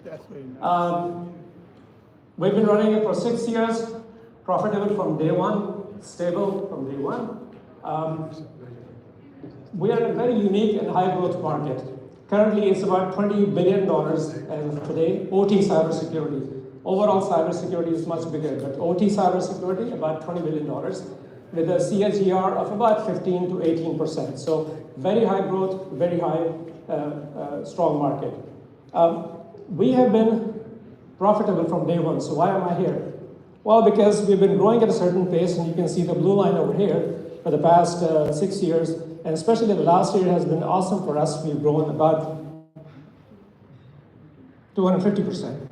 That's very nice. We've been running it for 6 years, profitable from day one, stable from day one. We are in a very unique and high growth market. Currently, it's about $20 billion as of today, OT cybersecurity. Overall cybersecurity is much bigger, but OT cybersecurity, about $20 billion, with a CAGR of about 15 to 18%. So very high growth, very high, strong market. We have been profitable from day one, so why am I here? Well, because we've been growing at a certain pace, and you can see the blue line over here for the past 6 years, and especially the last year has been awesome for us. We've grown about 250%.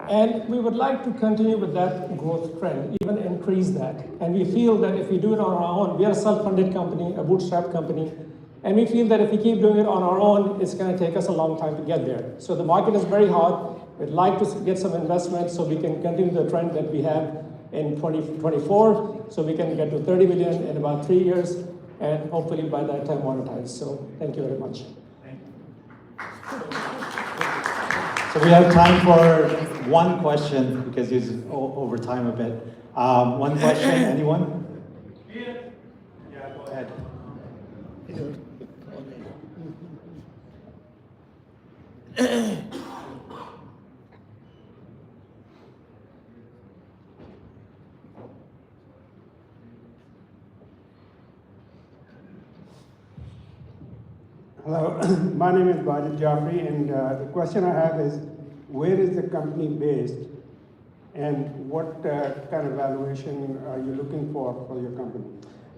And we would like to continue with that growth trend, even increase that. And we feel that if we do it on our own, we are a self-funded company, a bootstrap company, and we feel that if we keep doing it on our own, it's going to take us a long time to get there. So the market is very hot. We'd like to get some investment so we can continue the trend that we have in 2024, so we can get to 30 million in about 3 years, and hopefully by that time monetize. So thank you very much. So we have time for one question because it's over time a bit. One question, anyone? Yeah, go ahead. Hello, my name is Bajid Jaffrey, and the question I have is, where is the company based, and what kind of valuation are you looking for your company?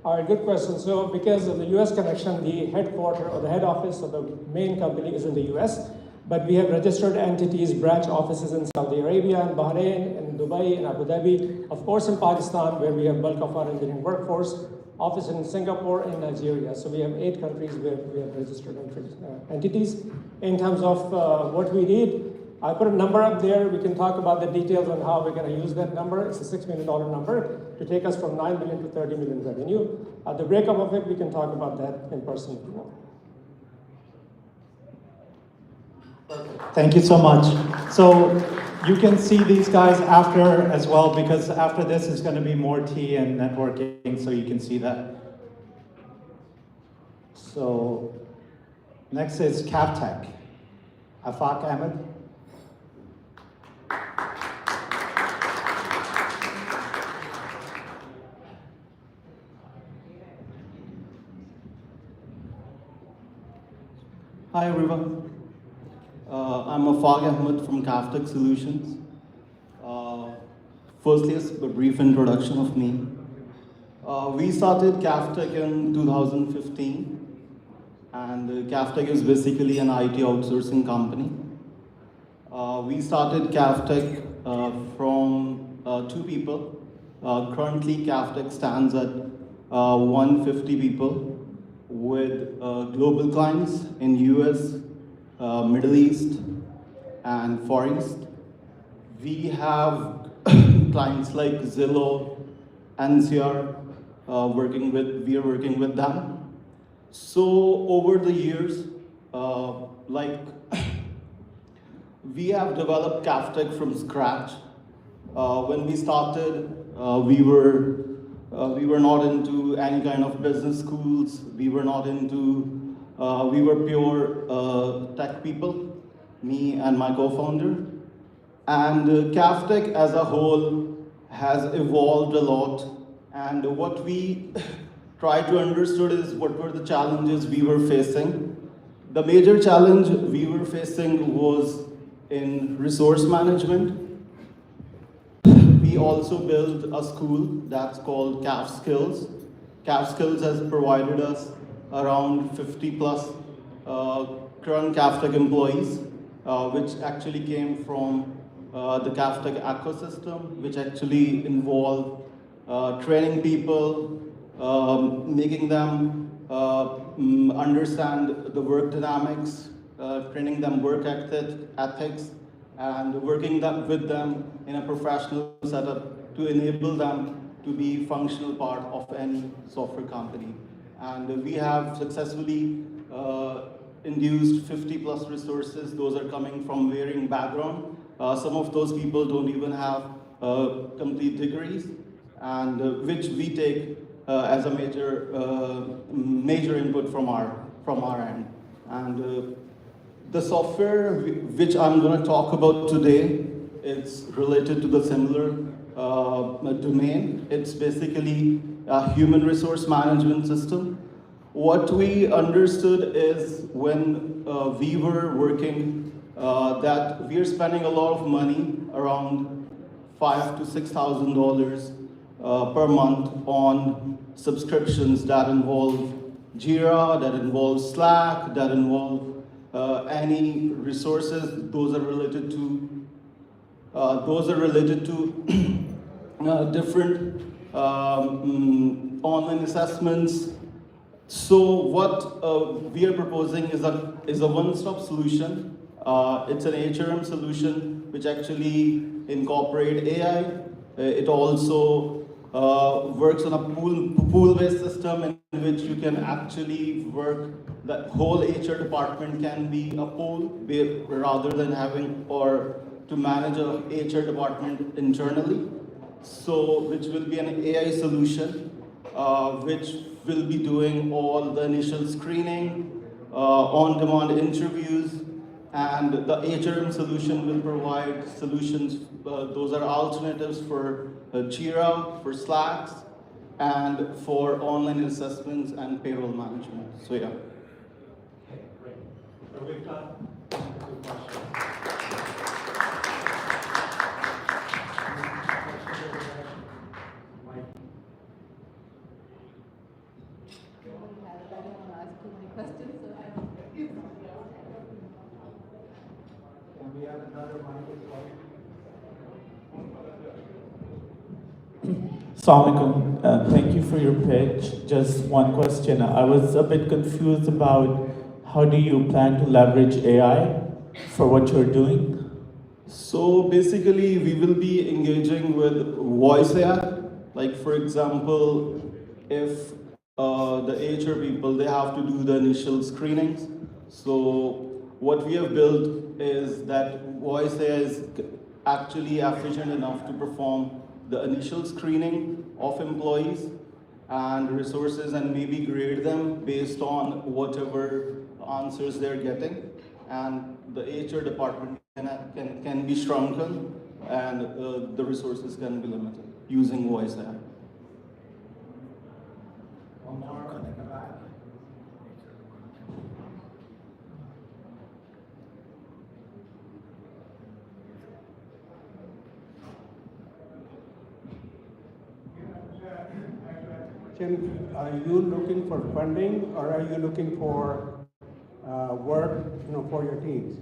All right, good question. So because of the US connection, the headquarter or the head office of the main company is in the US, but we have registered entities, branch offices in Saudi Arabia, in Bahrain, in Dubai, in Abu Dhabi, of course in Pakistan, where we have bulk of our engineering workforce, office in Singapore and Nigeria. So we have 8 countries where we have registered entities. In terms of what we need, I put a number up there. We can talk about the details on how we're going to use that number. It's a $6 million number to take us from 9 million to 30 million revenue. The breakup of it, we can talk about that in person if you want. Thank you so much. So you can see these guys after as well, because after this is going to be more tea and networking, so you can see that. So next is Cavtech. Afaq Ahmed. Hi everyone. I'm Afaq Ahmed from Cavtech Solutions. Firstly, a brief introduction of me. We started Cavtech in 2015, and Cavtech is basically an IT outsourcing company. We started Cavtech from 2 people. Currently, Cavtech stands at 150 people with global clients in US, Middle East, and Far East. We have clients like Zillow, NCR, we are working with them. So over the years, we have developed Cavtech from scratch. When we started, we were not into any kind of business schools. We were pure tech people, me and my co-founder. And Cavtech as a whole has evolved a lot. And what we tried to understand is what were the challenges we were facing. The major challenge we were facing was in resource management. We also built a school that's called Cav Skills. Cav Skills has provided us around 50 plus current Cavtech employees, which actually came from the Cavtech ecosystem, which actually involved training people, making them understand the work dynamics, training them work ethics, and working with them in a professional setup to enable them to be functional part of any software company. And we have successfully induced 50 plus resources. Those are coming from varying background. Some of those people don't even have complete degrees, and which we take as a major input from our end. And the software which I'm going to talk about today, it's related to the similar domain. It's basically a human resource management system. What we understood is when we were working that we are spending a lot of money, around $5,000 to $6,000 per month on subscriptions that involve Jira, that involve Slack, that involve any resources. Those are related to different online assessments. So what we are proposing is a one-stop solution. It's an HRM solution which actually incorporates AI. It also works on a pool-based system in which you can actually work. The whole HR department can be a pool rather than having or to manage a HR department internally. So, which will be an AI solution, which will be doing all the initial screening, on-demand interviews, and the HRM solution will provide solutions. Those are alternatives for Jira, for Slacks, and for online assessments and payroll management. So yeah. Okay, great. So we've got two questions. Mike. I don't want to ask too many questions, so Can we have another mic as well? Assalamualaikum. Thank you for your pitch. Just one question. I was a bit confused about how do you plan to leverage AI for what you're doing? So basically, we will be engaging with voice AI. Like for example, if the HR people, they have to do the initial screenings. So what we have built is that voice AI is actually efficient enough to perform the initial screening of employees and resources and maybe grade them based on whatever answers they're getting. And the HR department can be shrunken and the resources can be limited using voice AI. One more in the back. Are you looking for funding or are you looking for work, for your teams?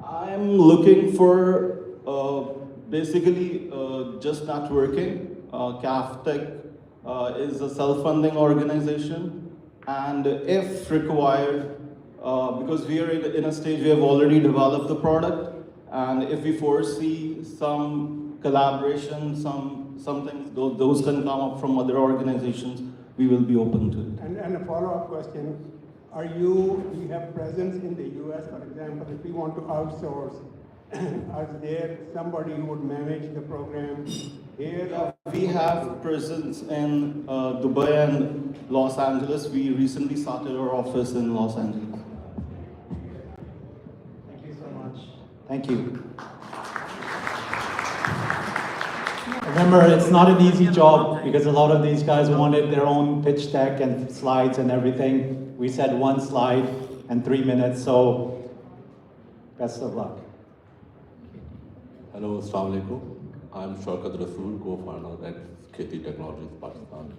I'm looking for basically just networking. Tech is a self-funding organization, and if required, because we are in a stage we have already developed the product, and if we foresee some collaboration, something those can come up from other organizations, we will be open to it. And a follow-up question, do you have presence in the US, for example, if we want to outsource, is there somebody who would manage the program here? We have presence in Dubai and Los Angeles. We recently started our office in Los Angeles. Thank you so much. Thank you. Remember, it's not an easy job because a lot of these guys wanted their own pitch deck and slides and everything. We said one slide and 3 minutes, so best of luck. Hello, Assalamu alaikum. I'm Shaukat Rasool, co-founder at Kheti Technologies, Pakistan.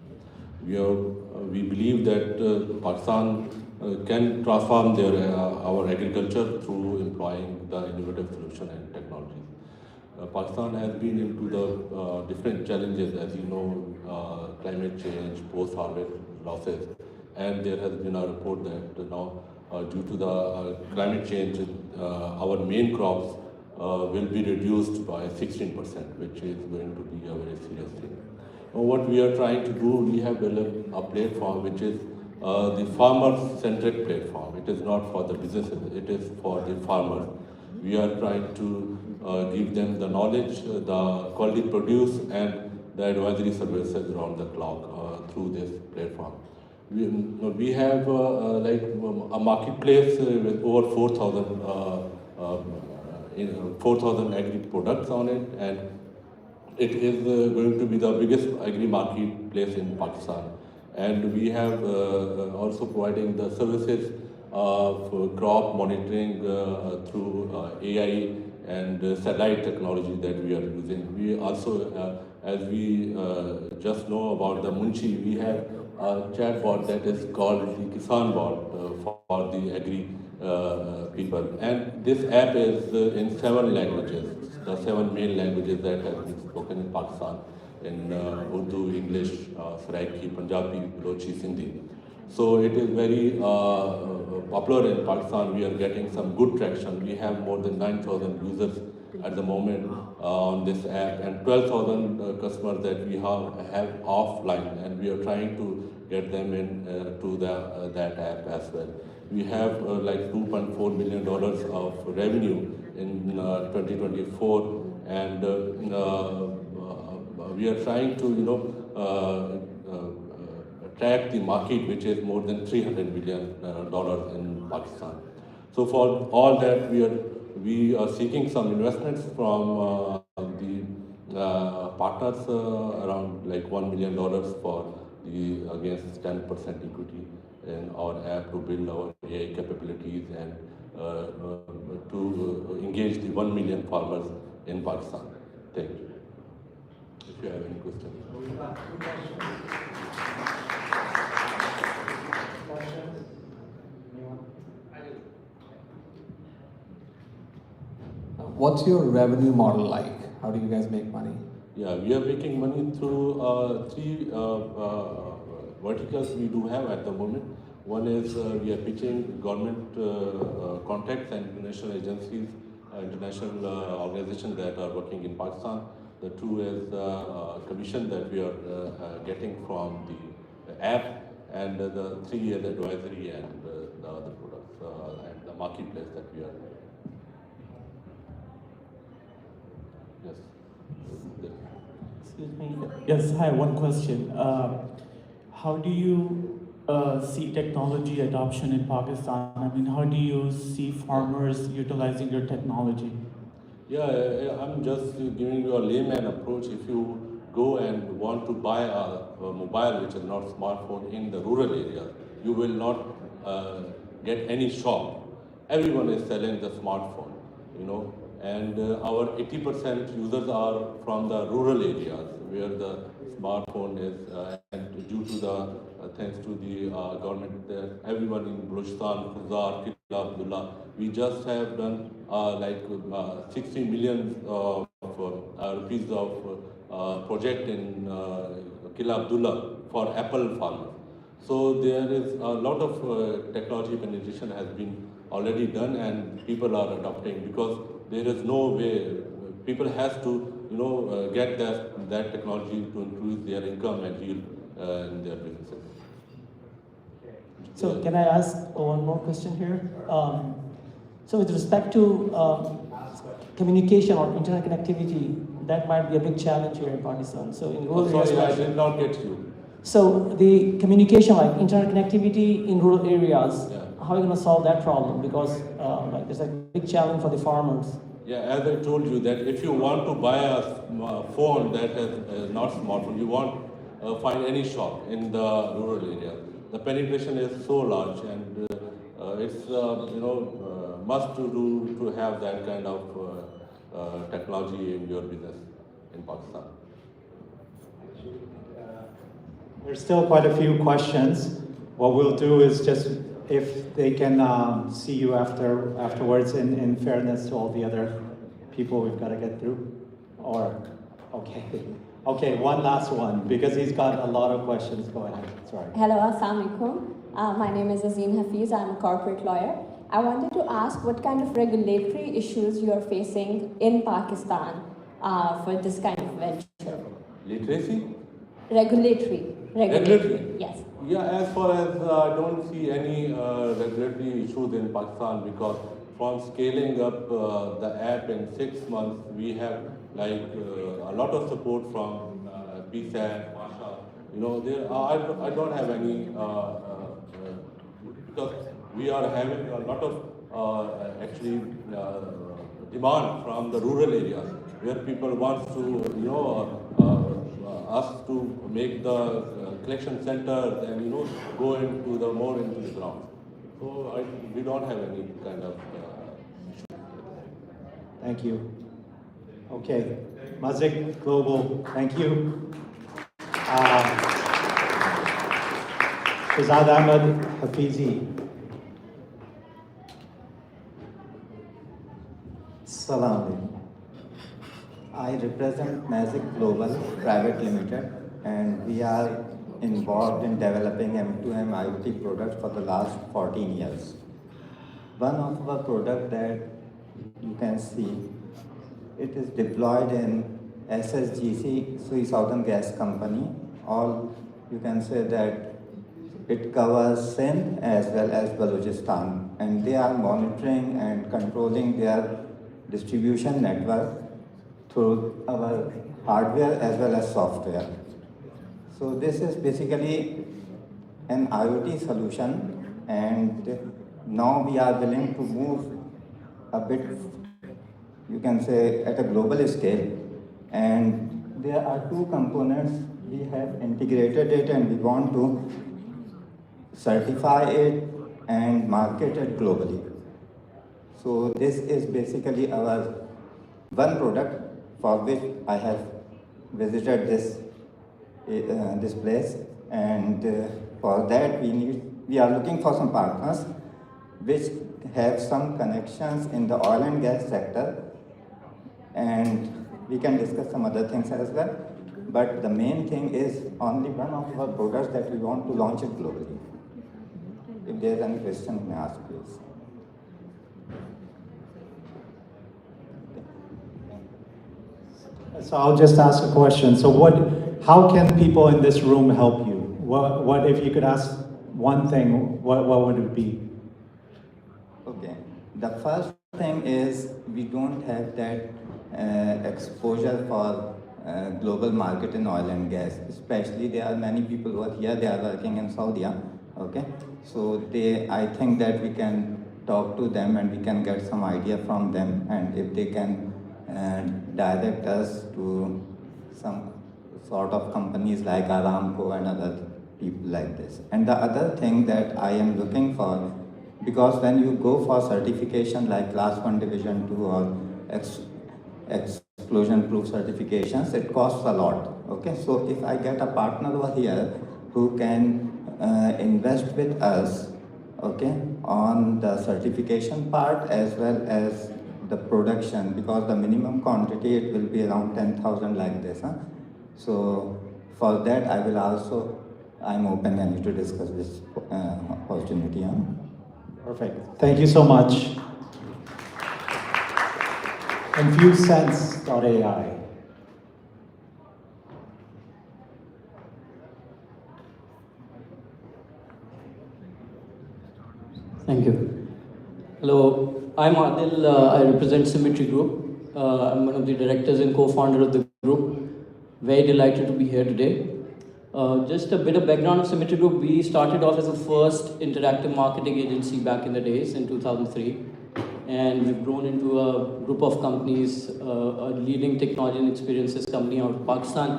We believe that Pakistan can transform our agriculture through employing the innovative solution and technologies. Pakistan has been into the different challenges, as you know, climate change, post-harvest losses, and there has been a report that now due to the climate change, our main crops will be reduced by 16%, which is going to be a very serious thing. What we are trying to do, we have developed a platform which is the farmer-centric platform. It is not for the businesses, it is for the farmers. We are trying to give them the knowledge, the quality produce, and the advisory services around the clock through this platform. We have like a marketplace with over 4,000 agri products on it, and it is going to be the biggest agri marketplace in Pakistan. And we have also providing the services for crop monitoring through AI and satellite technology that we are using. We also, as we just know about the Munshi, we have a chatbot that is called the Kisan bot for the agri people. And this app is in 7 languages, the 7 main languages that have been spoken in Pakistan, in Urdu, English, Saraiki, Punjabi, Balochi, Sindhi. So it is very popular in Pakistan. We are getting some good traction. We have more than 9,000 users at the moment on this app, and 12,000 customers that we have offline, and we are trying to get them in to that app as well. We have like $2.4 million of revenue in 2024, and we are trying to track the market, which is more than $300 billion in Pakistan. So for all that, we are seeking some investments from the partners around like $1 million for the against 10% equity in our app to build our AI capabilities and to engage the 1 million farmers in Pakistan. Thank you. If you have any questions. What's your revenue model like? How do you guys make money? Yeah, we are making money through 3 verticals we do have at the moment. One is we are pitching government contacts and international agencies, international organizations that are working in Pakistan. The 2 is commission that we are getting from the app, and the 3 is advisory and the other products and the marketplace that we are. Yes. Excuse me. Yes, hi, one question. How do you see technology adoption in Pakistan? I mean, how do you see farmers utilizing your technology? Yeah, I'm just giving you a layman approach. If you go and want to buy a mobile which is not smartphone in the rural area, you will not get any shop. Everyone is selling the smartphone, and our 80% users are from the rural areas where the smartphone is, and due to the thanks to the government, everyone in Balochistan, Khuzar, Killa, Abdullah, we just have done like 60 million rupees of project in Killa Abdullah for apple farmers. So there is a lot of technology penetration has been already done, and people are adopting, because there is no way people has to get that technology to increase their income and yield in their businesses. So can I ask one more question here? So with respect to communication or internet connectivity, that might be a big challenge here in Pakistan. So in rural areas, sorry, I did not get you. So the communication, like internet connectivity in rural areas, Yeah. how are you going to solve that problem? Because like there's a big challenge for the farmers. Yeah, as I told you that if you want to buy a phone that is not smartphone, you won't find any shop in the rural area. The penetration is so large, and it's must to have that kind of technology in your business in Pakistan. There's still quite a few questions. What we'll do is just, if they can see you afterwards, in fairness to all the other people we've got to get through. Or, okay, one last one, because he's got a lot of questions. Go ahead, sorry. Hello, Assalamu alaikum. My name is Azeen Hafiz. I'm a corporate lawyer. I wanted to ask what kind of regulatory issues you are facing in Pakistan for this kind of venture. Literacy? Regulatory. Regulatory? Yes. Yeah, as far as I don't see any regulatory issues in Pakistan because from scaling up the app in 6 months, we have like a lot of support from PSAT, Masha. You know, I don't have any because we are having a lot of actually demand from the rural areas where people want to, you know, us to make the collection centers and, you know, go into the more into the ground. So we don't have any kind of issue. Thank you. Okay, Mazik Global, thank you. Shazad Ahmed Hafizi. Salam alaikum. I represent Magic Global Private Limited, and we are involved in developing M2M IoT products for the last 14 years. One of our product that you can see, it is deployed in SSGC, Sui Southern Gas Company. All you can say that it covers Sindh as well as Balochistan, and they are monitoring and controlling their distribution network through our hardware as well as software. So this is basically an IoT solution, and now we are willing to move a bit, you can say, at a global scale. And there are two components. We have integrated it and we want to certify it and market it globally. So this is basically our one product for which I have visited this place, and for that we are looking for some partners which have some connections in the oil and gas sector, and we can discuss some other things as well. But the main thing is only one of our products that we want to launch it globally. If there is any question, you may ask, please. So I'll just ask a question. So how can people in this room help you? What if you could ask one thing, what would it be? Okay. The first thing is we don't have that exposure for global market in oil and gas. Especially there are many people who are here, they are working in Saudi. Okay. So I think that we can talk to them and we can get some idea from them, and if they can direct us to some sort of companies like Aramco and other people like this. And the other thing that I am looking for, because when you go for certification like Class 1 Division 2 or explosion proof certifications, it costs a lot. Okay, so if I get a partner over here who can invest with us, okay, on the certification part as well as the production, because the minimum quantity it will be around 10,000 like this. So for that I'm open and to discuss this opportunity. Perfect. Thank you so much. InfuseSense.ai. Thank you. Hello, I'm Adil. I represent Symmetry Group. I'm one of the directors and co-founder of the group. Very delighted to be here today. Just a bit of background of Symmetry Group. We started off as the first interactive marketing agency back in the days in 2003. And we've grown into a group of companies, a leading technology and experiences company out of Pakistan.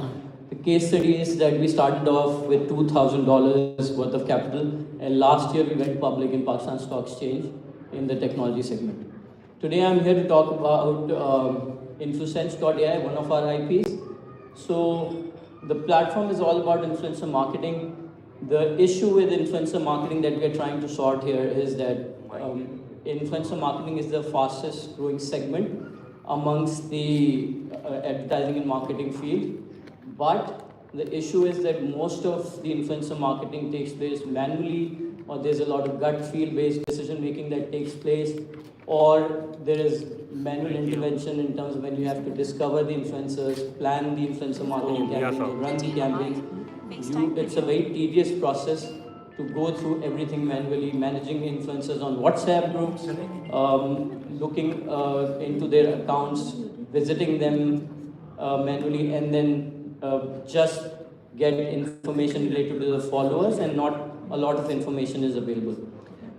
The case study is that we started off with $2,000 worth of capital, and last year we went public in Pakistan Stock Exchange in the technology segment. Today I'm here to talk about InfuseSense.ai, one of our IPs. So the platform is all about influencer marketing. The issue with influencer marketing that we're trying to sort here is that influencer marketing is the fastest growing segment amongst the advertising and marketing field. But the issue is that most of the influencer marketing takes place manually, or there's a lot of gut feel based decision making that takes place, or there is manual intervention in terms of when you have to discover the influencers, plan the influencer marketing campaign, run the campaigns. It's a very tedious process. to go through everything manually, managing influencers on WhatsApp groups, looking into their accounts, visiting them manually, and then just get information related to the followers, and not a lot of information is available.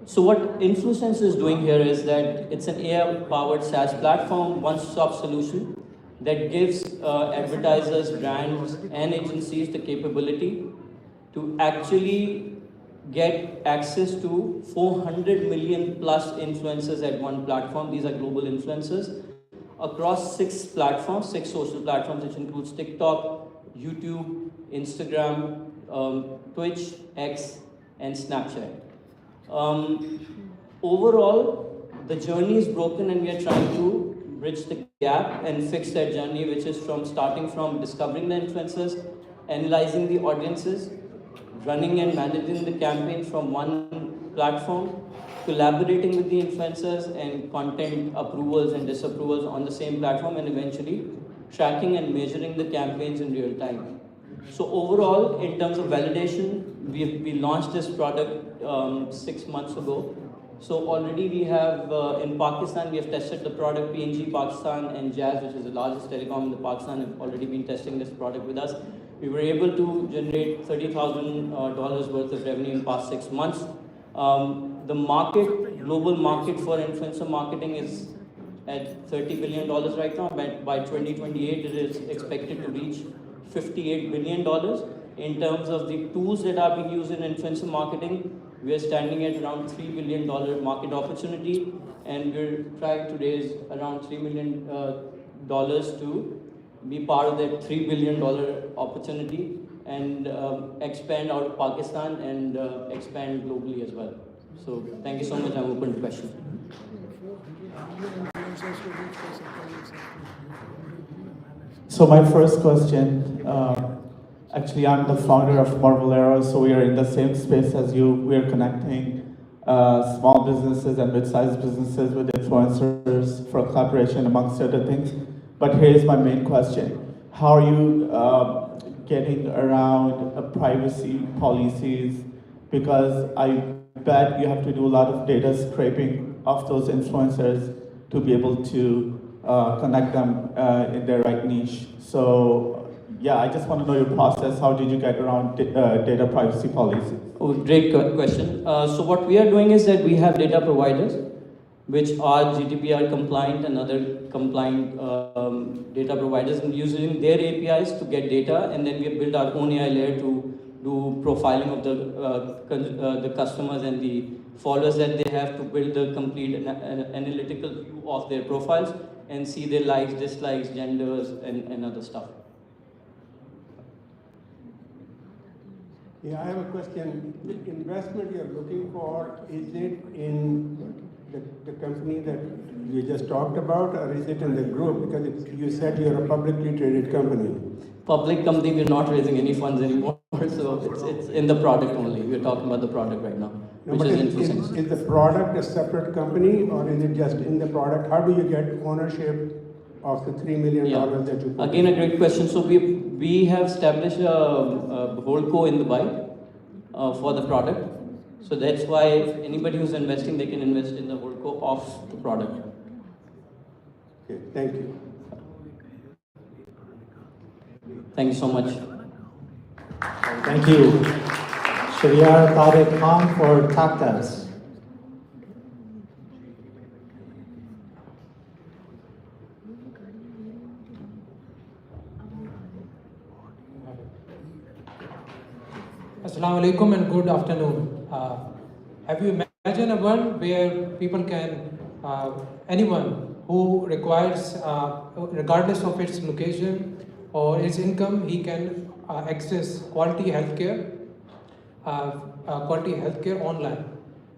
So what Influence is doing here is that it's an AI-powered SaaS platform, one-stop solution that gives advertisers, brands, and agencies the capability to actually get access to 400 million plus influencers at one platform. These are global influencers across 6 platforms, 6 social platforms, which includes TikTok, YouTube, Instagram, Twitch, X, and Snapchat. Overall, the journey is broken, and we are trying to bridge the gap and fix that journey, which is starting from discovering the influencers, analyzing the audiences, running and managing the campaign from one platform, collaborating with the influencers and content approvals and disapprovals on the same platform, and eventually tracking and measuring the campaigns in real time. So overall, in terms of validation, we launched this product 6 months ago. So already we have, in Pakistan, we have tested the product. PNG Pakistan and Jazz, which is the largest telecom in Pakistan, have already been testing this product with us. We were able to generate $30,000 worth of revenue in past 6 months. The market, global market for influencer marketing is at $30 billion right now. By 2028, it is expected to reach $58 billion. In terms of the tools that are being used in influencer marketing, we are standing at around $3 billion market opportunity, and we're trying to raise around $3 million to be part of that $3 billion opportunity and expand out of Pakistan and expand globally as well. So thank you so much. I'm open to questions. So my first question, actually I'm the founder of Marvelero, so we are in the same space as you. We are connecting small businesses and mid-sized businesses with influencers for collaboration amongst other things. But here's my main question. How are you getting around privacy policies? Because I bet you have to do a lot of data scraping of those influencers to be able to connect them in their right niche. So yeah, I just want to know your process. How did you get around data privacy policies? Oh, great question. So what we are doing is that we have data providers which are GDPR compliant and other compliant data providers, and using their APIs to get data, and then we have built our own AI layer to do profiling of the customers and the followers that they have, to build the complete analytical view of their profiles and see their likes, dislikes, genders, and other stuff. Yeah, I have a question. The investment you're looking for, is it in the company that you just talked about, or is it in the group? Because you said you're a publicly traded company. Public company, we're not raising any funds anymore, so it's in the product only. We're talking about the product right now, which is Influence. Is the product a separate company, or is it just in the product? How do you get ownership of the $3 million that you put? Again, a great question. So we have established a holdco in Dubai for the product. So that's why anybody who's investing, they can invest in the holdco of the product. Okay, thank you. Thank you so much. Thank you. Shariar Tariq Khan for Tactas. Assalamu alaikum and good afternoon. Have you imagined a world where people can, anyone who requires, regardless of its location or its income, he can access quality healthcare online.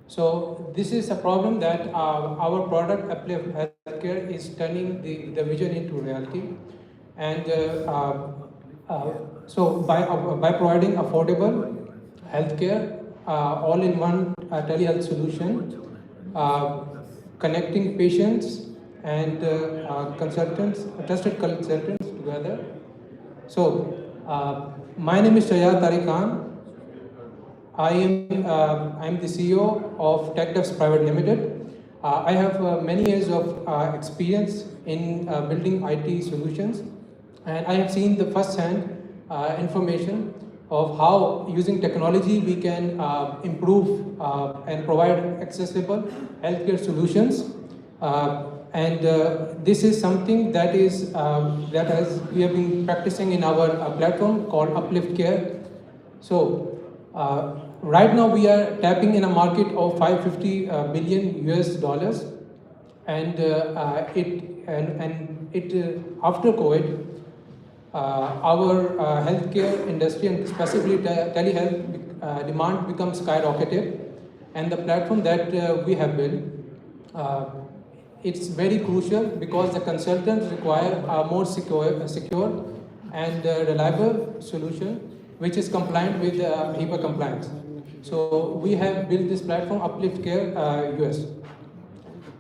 So this is a problem that our product, Uplift Healthcare, is turning the vision into reality. And so by providing affordable healthcare, all-in-one telehealth solution, connecting patients and consultants, trusted consultants together. So my name is Shariar Tariq Khan. I'm the CEO of TechDevs Private Limited. I have many years of experience in building IT solutions, and I have seen the first-hand information of how using technology we can improve and provide accessible healthcare solutions. This is something that we have been practicing in our platform called Uplift Care. So right now we are tapping in a market of $550 billion US, and after COVID, our healthcare industry and specifically telehealth demand becomes skyrocketed, and the platform that we have built, it's very crucial because the consultants require a more secure and reliable solution which is compliant with HIPAA compliance. So we have built this platform, Uplift Care US.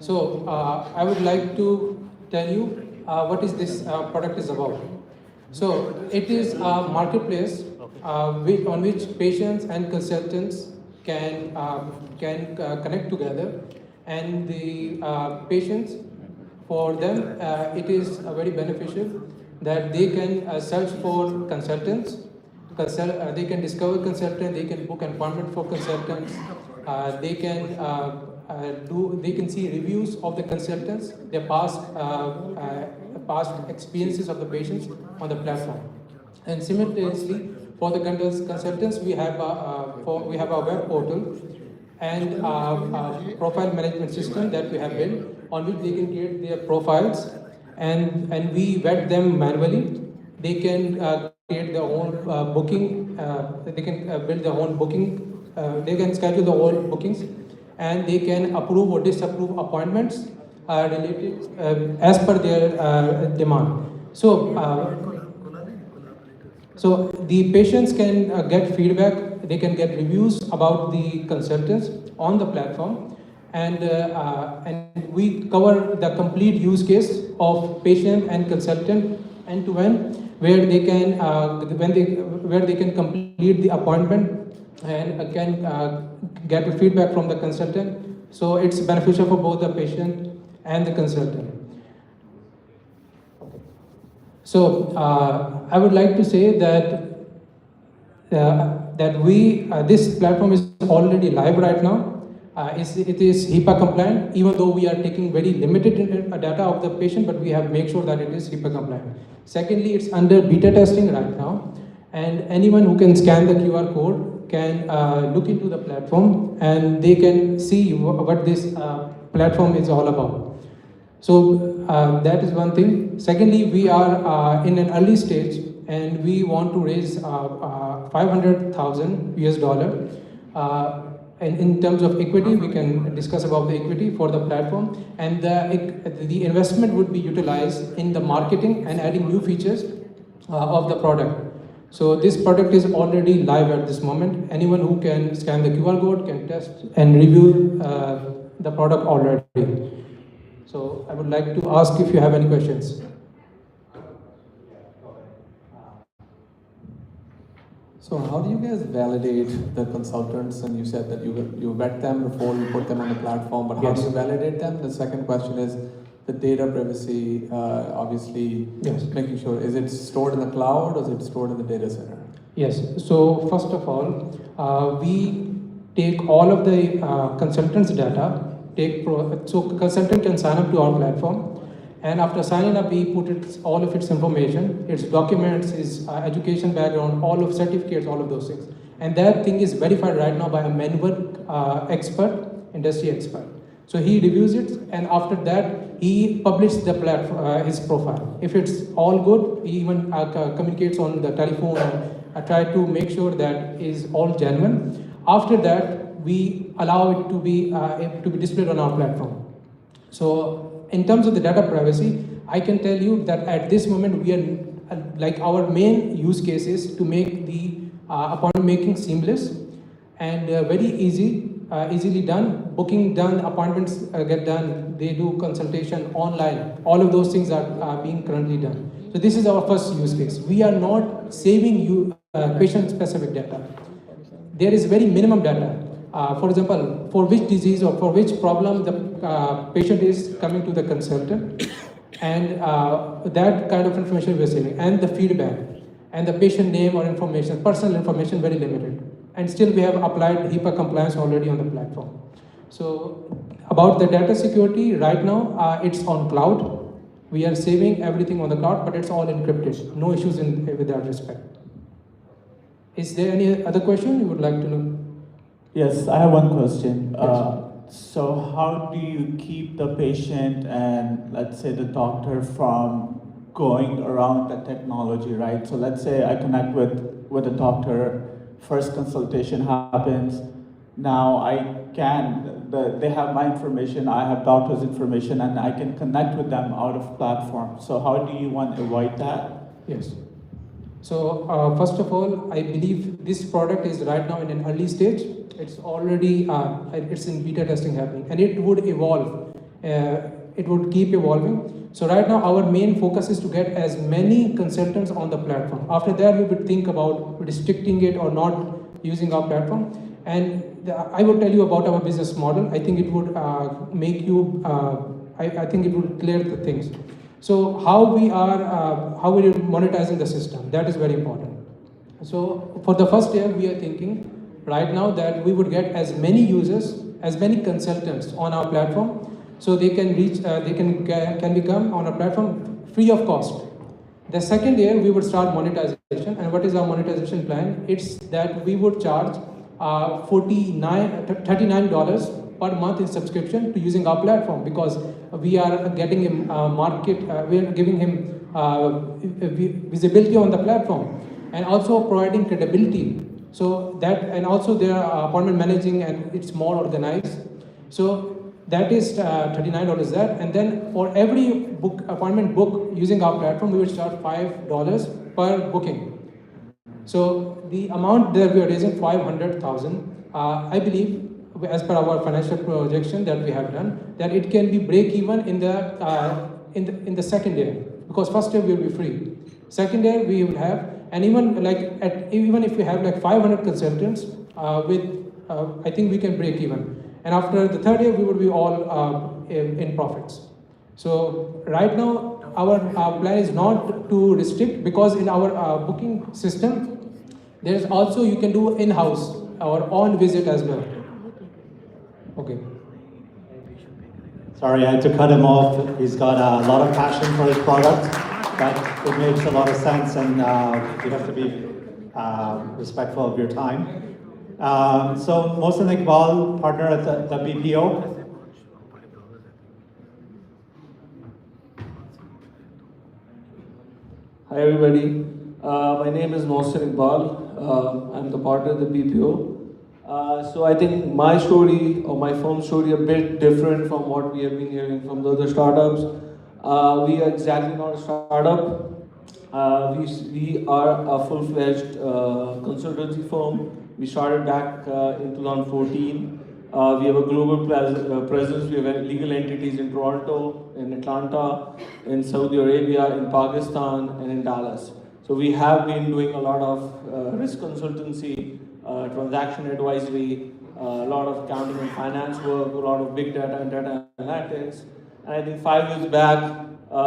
So I would like to tell you what is this product is about. So it is a marketplace on which patients and consultants can connect together, and the patients, for them, it is very beneficial that they can search for consultants. They can discover consultants. They can book an appointment for consultants. They can see reviews of the consultants, their past experiences of the patients on the platform. And simultaneously, for the consultants, we have a web portal and a profile management system that we have built on which they can create their profiles, and we vet them manually. They can create their own booking. They can build their own booking. They can schedule their own bookings, and they can approve or disapprove appointments related as per their demand. So the patients can get feedback. They can get reviews about the consultants on the platform, and we cover the complete use case of patient and consultant end to end, where they can complete the appointment and can get feedback from the consultant. So it's beneficial for both the patient and the consultant. So I would like to say that this platform is already live right now. It is HIPAA compliant, even though we are taking very limited data of the patient, but we have made sure that it is HIPAA compliant. Secondly, it's under beta testing right now, and anyone who can scan the QR code can look into the platform, and they can see what this platform is all about. So that is one thing. Secondly, we are in an early stage, and we want to raise $500,000 US. In terms of equity, we can discuss about the equity for the platform, and the investment would be utilized in the marketing and adding new features of the product. So this product is already live at this moment. Anyone who can scan the QR code can test and review the product already. So I would like to ask if you have any questions. So how do you guys validate the consultants? And you said that you vet them before you put them on the platform, but how do you validate them? The second question is the data privacy, obviously, making sure, is it stored in the cloud or is it stored in the data center? Yes, so first of all, we take all of the consultants' data, so consultant can sign up to our platform, and after signing up, we put all of its information, its documents, its education background, all of certificates, all of those things. And that thing is verified right now by a manual expert, industry expert. So he reviews it, and after that, he publishes the platform, his profile. If it's all good, he even communicates on the telephone and try to make sure that is all genuine. After that, we allow it to be displayed on our platform. So in terms of the data privacy, I can tell you that at this moment we are our main use case is to make the appointment making seamless and very easily done. Booking done, appointments get done. They do consultation online. All of those things are being currently done. So this is our first use case. We are not saving you patient-specific data. there is very minimum data. For example, for which disease or for which problem the patient is coming to the consultant, and that kind of information we are saving, and the feedback, and the patient name or information, personal information, very limited. And still we have applied HIPAA compliance already on the platform. So about the data security, right now it's on cloud. We are saving everything on the cloud, but it's all encrypted. No issues with that respect. Is there any other question you would like to know? Yes, I have one question. Yes. So how do you keep the patient and, let's say, the doctor from going around the technology, right? So let's say I connect with a doctor, first consultation happens, now they have my information, I have doctor's information, and I can connect with them out of platform. So how do you want to avoid that? Yes. So first of all, I believe this product is right now in an early stage. It's already, it's in beta testing happening, and it would evolve. It would keep evolving. So right now our main focus is to get as many consultants on the platform. After that, we would think about restricting it or not using our platform. And I will tell you about our business model. I think it would make you, I think it would clear the things. So how we are monetizing the system, that is very important. So for the first year, we are thinking right now that we would get as many users, as many consultants on our platform, so they can reach, can become on our platform free of cost. The second year, we would start monetization. And what is our monetization plan? It's that we would charge $39 per month in subscription to using our platform, because we are getting him we are giving him visibility on the platform, and also providing credibility. So that, and also their appointment managing, and it's more organized. So that is $39 that, and then for every appointment book using our platform, we will charge $5 per booking. So the amount that we are raising, 500,000, I believe, as per our financial projection that we have done, that it can be break even in the second year, because first year we will be free. Second year we will have, and even even if we have like 500 consultants, I think we can break even. And after the third year, we would be all in profits. So right now, our plan is not to restrict, because in our booking system, there is also, you can do in-house or on-visit as well. Okay. Sorry, I had to cut him off. He's got a lot of passion for his product, but it makes a lot of sense, and you have to be respectful of your time. So Mohsen Iqbal, partner at the BPO. Hi everybody, my name is Mansuri Iqbal. I'm the partner of the BPO. So I think my story or my firm's story a bit different from what we have been hearing from the other startups. We are exactly not a startup. We are a full-fledged consultancy firm. We started back in 2014. We have a global presence. We have legal entities in Toronto, in Atlanta, in Saudi Arabia, in Pakistan, and in Dallas. So we have been doing a lot of risk consultancy, transaction advisory, a lot of accounting and finance work, a lot of big data and data analytics. And I think 5 years back,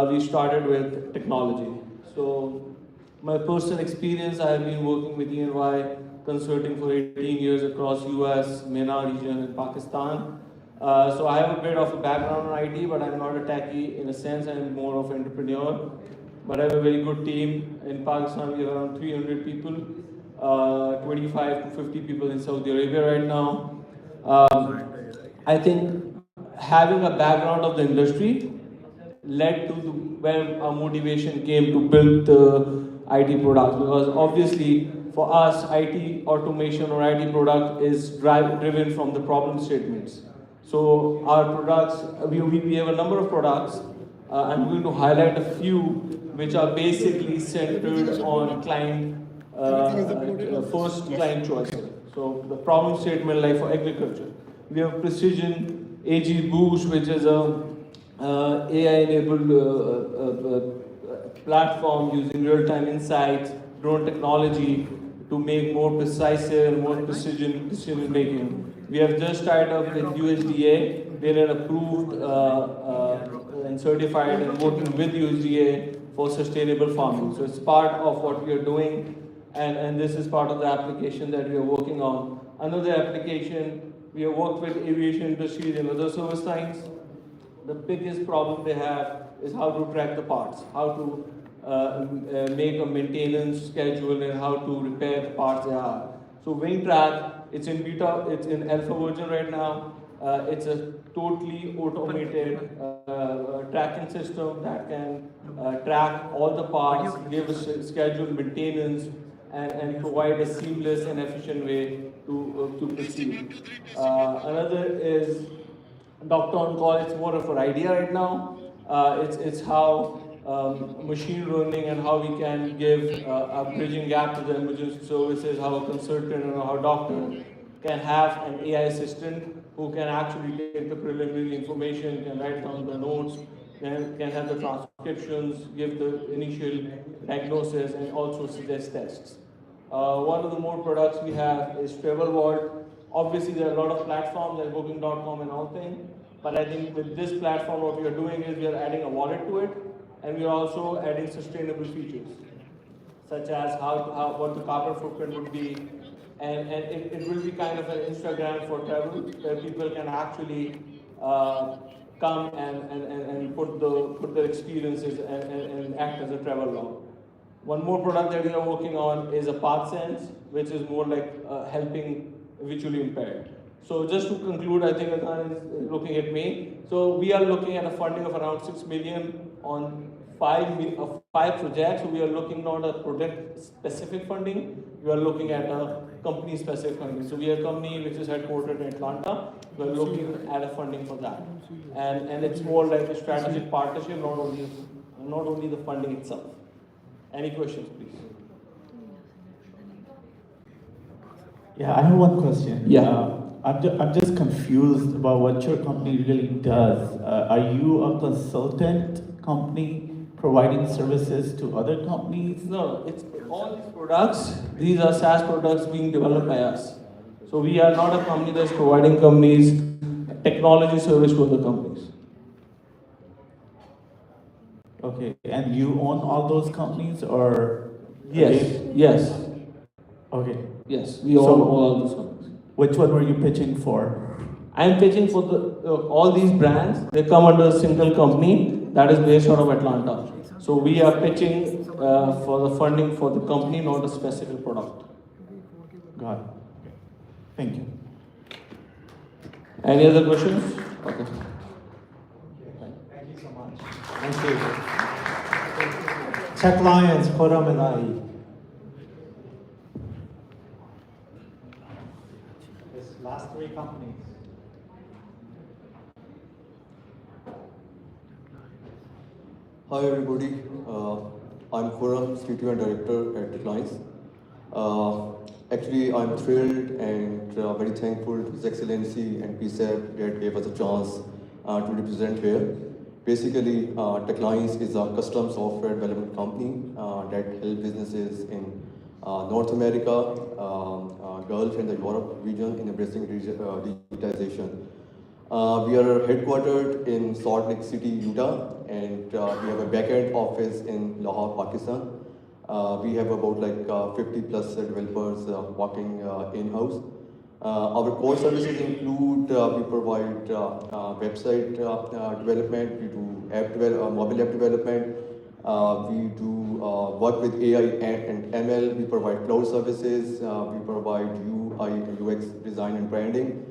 we started with technology. So my personal experience, I have been working with E&Y consulting for 18 years across US, MENA region, and Pakistan. So I have a bit of a background in IT, but I'm not a techie in a sense. I'm more of an entrepreneur. But I have a very good team. In Pakistan, we have around 300 people, 25 to 50 people in Saudi Arabia right now. I think having a background of the industry led to where our motivation came to build the IT products, because obviously for us, IT automation or IT product is driven from the problem statements. So our products, we have a number of products. I'm going to highlight a few which are basically centered on client, first client choice. So the problem statement, like for agriculture, we have Precision AG Boost, which is a AI-enabled platform using real-time insights, drone technology to make more precise and more precision decision making. We have just tied up with USDA. They are approved and certified and working with USDA for sustainable farming. So it's part of what we are doing, and this is part of the application that we are working on. Another application, we have worked with aviation industries and other service lines. The biggest problem they have is how to track the parts, how to make a maintenance schedule and how to repair the parts they have. So Wing Track, it's in beta, it's in alpha version right now. It's a totally automated tracking system that can track all the parts, give a scheduled maintenance, and provide a seamless and efficient way to proceed. Another is Doctor on Call. It's more of an idea right now. It's how machine learning and how we can give a bridging gap to the emergency services, how a consultant or how a doctor can have an AI assistant who can actually take the preliminary information, can write down the notes, can have the transcriptions, give the initial diagnosis, and also suggest tests. One of the more products we have is Travel Vault. Obviously, there are a lot of platforms like Booking.com and all things, but I think with this platform, what we are doing is we are adding a wallet to it, and we are also adding sustainable features, such as what the carbon footprint would be, and it will be kind of an Instagram for travel, where people can actually come and put their experiences and act as a travel log. One more product that we are working on is a PathSense, which is more like helping visually impaired. So just to conclude, I think Adnan is looking at me. So we are looking at a funding of around 6 million on 5 projects. So we are looking not at project-specific funding, we are looking at a company-specific funding. So we are a company which is headquartered in Atlanta. We are looking at a funding for that. And it's more like a strategic partnership, not only the funding itself. Any questions, please? Yeah, I have one question. Yeah. I'm just confused about what your company really does. Are you a consultant company providing services to other companies? No, it's all these products. These are SaaS products being developed by us. So we are not a company that's providing companies technology service to other companies. Okay, and you own all those companies, or? Yes, yes. Okay. Yes, we own all those companies. Which one were you pitching for? I'm pitching for all these brands. They come under a single company that is based out of Atlanta. So we are pitching for the funding for the company, not a specific product. Got it. Thank you. Any other questions? Okay. Thank you so much. Thank you. Tech Lions, Khurram and Ali. This last 3 companies. Hi everybody, I'm Khurram, CTO and Director at Tech Lions. Actually, I'm thrilled and very thankful to His Excellency and PSAP that gave us a chance to represent here. Basically, Tech Lions is a custom software development company that helps businesses in North America, Gulf and the Europe region in embracing digitization. We are headquartered in Salt Lake City, Utah, and we have a backend office in Lahore, Pakistan. We have about like 50 plus developers working in-house. Our core services include we provide website development, we do mobile app development, we do work with AI and ML, we provide cloud services, we provide UI and UX design and branding.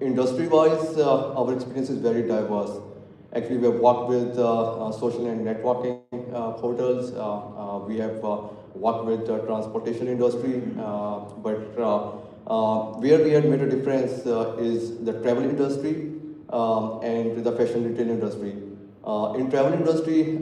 Industry-wise, our experience is very diverse. Actually, we have worked with social and networking portals. We have worked with transportation industry, but where we have made a difference is the travel industry and the fashion retail industry. In travel industry,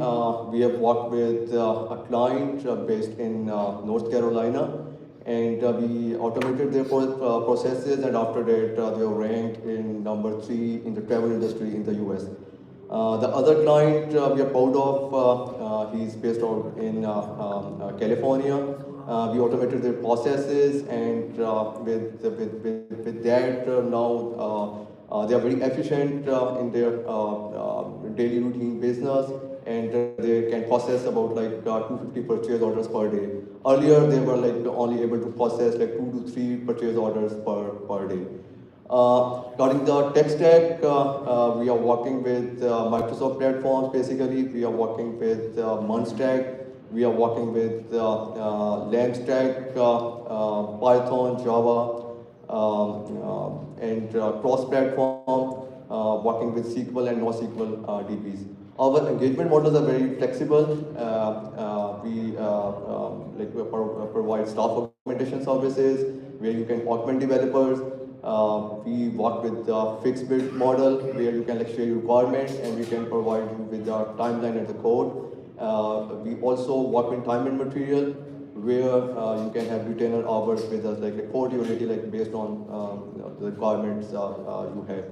we have worked with a client based in North Carolina, and we automated their processes, and after that they were ranked in number 3 in the travel industry in the US. The other client we are proud of, he's based out in California, we automated their processes, and with that now they are very efficient in their daily routine business, and they can process about like 250 purchase orders per day. Earlier, they were like only able to process like 2 to 3 purchase orders per day. Regarding the tech stack, we are working with Microsoft platforms. Basically, we are working with Munstack. We are working with LangStack, Python, Java, and cross-platform, working with SQL and NoSQL DBs. Our engagement models are very flexible. We provide staff augmentation services where you can augment developers. We work with the fixed bid model where you can share your requirements and we can provide you with the timeline and the code. We also work with time and material where you can have retainer hours with us like 40 or 80 based on the requirements you have.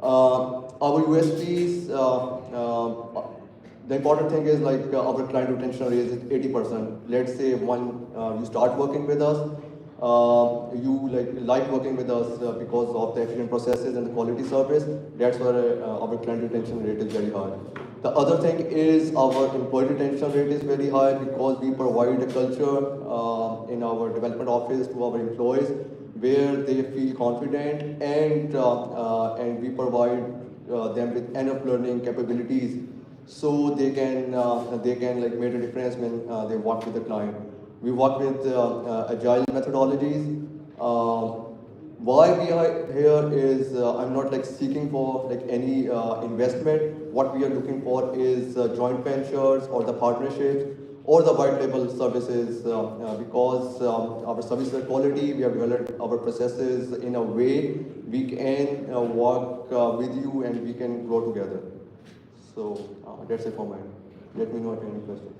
Our USPs, the important thing is our client retention rate is 80%. Let's say when you start working with us, you like working with us because of the efficient processes and the quality service. That's why our client retention rate is very high. The other thing is our employee retention rate is very high because we provide a culture in our development office to our employees where they feel confident, and we provide them with enough learning capabilities so they can make a difference when they work with the client. We work with agile methodologies. Why we are here is I'm not seeking for any investment. What we are looking for is joint ventures or the partnerships or the white label services because our services are quality. We have developed our processes in a way we can work with you and we can grow together. So that's it for mine. Let me know if you have any questions.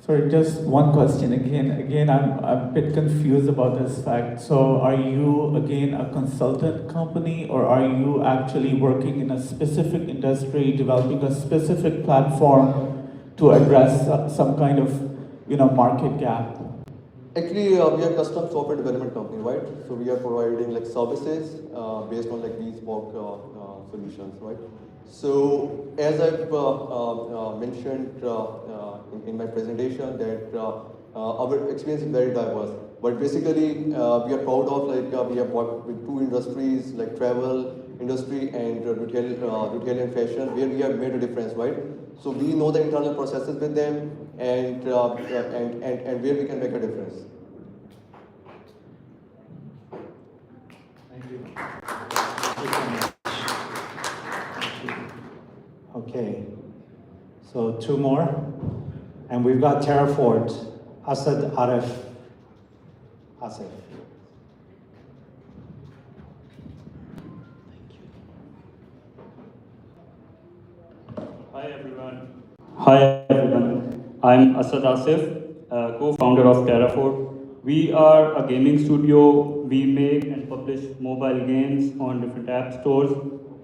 Sorry, just one question. Again, I'm a bit confused about this fact. So are you, again, a consultant company, or are you actually working in a specific industry, developing a specific platform to address some kind of, market gap? Actually, we are a custom software development company, right? So we are providing services based on bespoke solutions, right? So as I've mentioned in my presentation that our experience is very diverse. But basically, we are proud of we have worked with two industries like travel industry and retail and fashion, where we have made a difference, right? So we know the internal processes with them and where we can make a difference. Thank you. Okay, so two more, and we've got Terrafort, Asad Arif. Asif. Hi everyone. I'm Asad Asif, co-founder of Terrafort. We are a gaming studio. We make and publish mobile games on different app stores,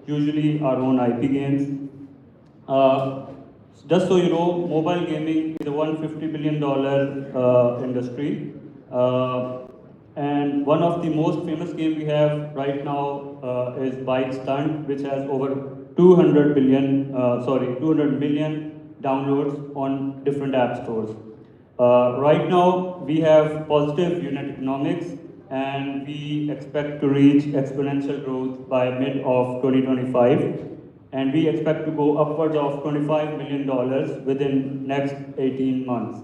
usually our own IP games. Just so you know, mobile gaming is a $150 billion industry. And one of the most famous games we have right now is Bike Stunt, which has over 200 million downloads on different app stores. Right now, we have positive unit economics, and we expect to reach exponential growth by mid of 2025. And we expect to go upwards of $25 million within next 18 months.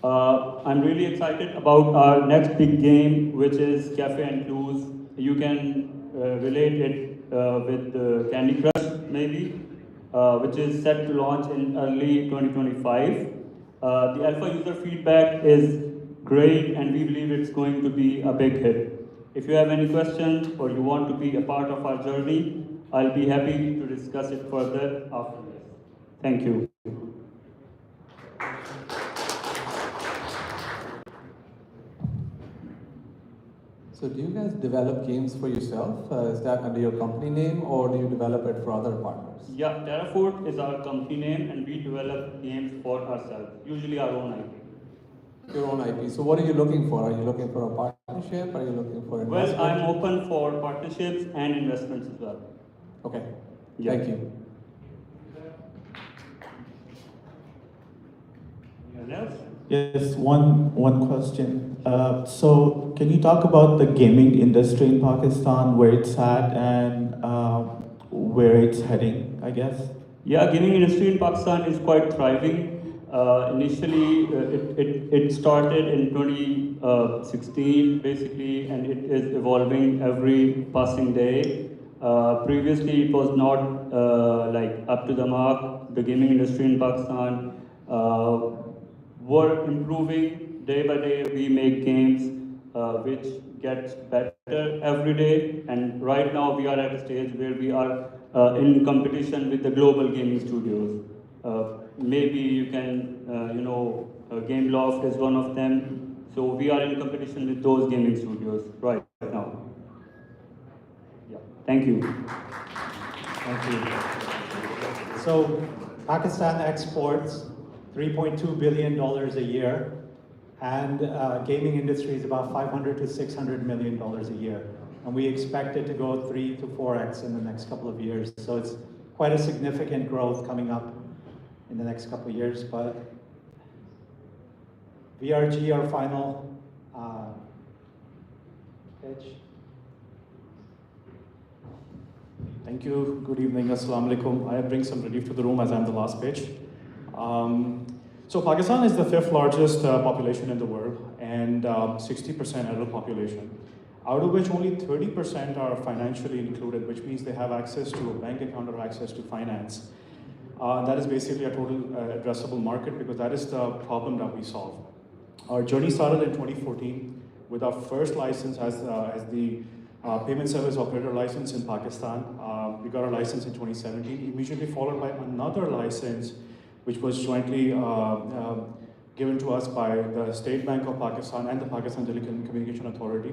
I'm really excited about our next big game, which is Cafe and Clues. You can relate it with Candy Crush, maybe, which is set to launch in early 2025. The alpha user feedback is great, and we believe it's going to be a big hit. If you have any questions or you want to be a part of our journey, I'll be happy to discuss it further after this. Thank you. So do you guys develop games for yourself? Is that under your company name, or do you develop it for other partners? Yeah, Terraform is our company name, and we develop games for ourselves, usually our own IP. Your own IP. So what are you looking for? Are you looking for a partnership? Are you looking for investment? Well, I'm open for partnerships and investments as well. Okay. Yeah. Thank you. Anyone else? Yes, one question. So can you talk about the gaming industry in Pakistan, where it's at and where it's heading, I guess? Yeah, gaming industry in Pakistan is quite thriving. Initially, it started in 2016, basically, and it is evolving every passing day. Previously, it was not like up to the mark. The gaming industry in Pakistan were improving day by day. We make games which gets better every day, and right now we are at a stage where we are in competition with the global gaming studios. Maybe you can, Game Loft is one of them. So we are in competition with those gaming studios right now. Yeah, thank you. Thank you. So Pakistan exports $3.2 billion a year, and gaming industry is about $500 to $600 million a year. And we expect it to go 3 to 4x in the next couple of years. So it's quite a significant growth coming up in the next couple of years. But VRG, our final pitch. Thank you. Good evening. Assalamu alaikum. I bring some relief to the room as I'm the last pitch. So Pakistan is the 5th largest population in the world, and 60% adult population, out of which only 30% are financially included, which means they have access to a bank account or access to finance. That is basically a total addressable market, because that is the problem that we solve. Our journey started in 2014 with our first license as the payment service operator license in Pakistan. We got our license in 2017, immediately followed by another license which was jointly given to us by the State Bank of Pakistan and the Pakistan Telecommunication Authority,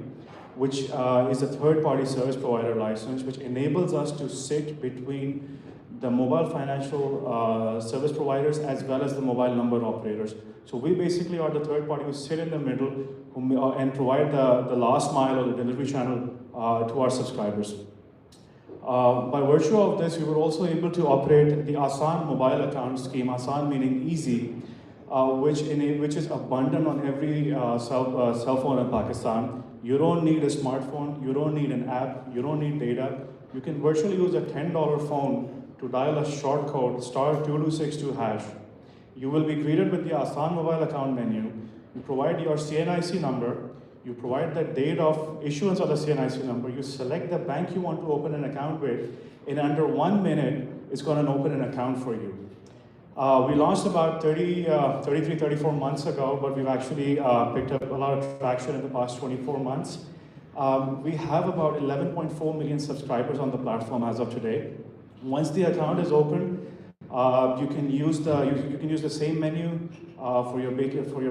which is a third-party service provider license, which enables us to sit between the mobile financial service providers as well as the mobile number operators. So we basically are the third party who sit in the middle and provide the last mile or the delivery channel to our subscribers. By virtue of this, we were also able to operate the Asan mobile account scheme, Asan meaning easy, which is abundant on every cell phone in Pakistan. You don't need a smartphone, you don't need an app, you don't need data. You can virtually use a $10 phone to dial a short code, *2262#. You will be greeted with the Asan mobile account menu. You provide your CNIC number. You provide the date of issuance of the CNIC number. You select the bank you want to open an account with. In under 1 minute, it's going to open an account for you. We launched about 34 months ago, but we've actually picked up a lot of traction in the past 24 months. We have about 11.4 million subscribers on the platform as of today. Once the account is open, you can use the same menu for your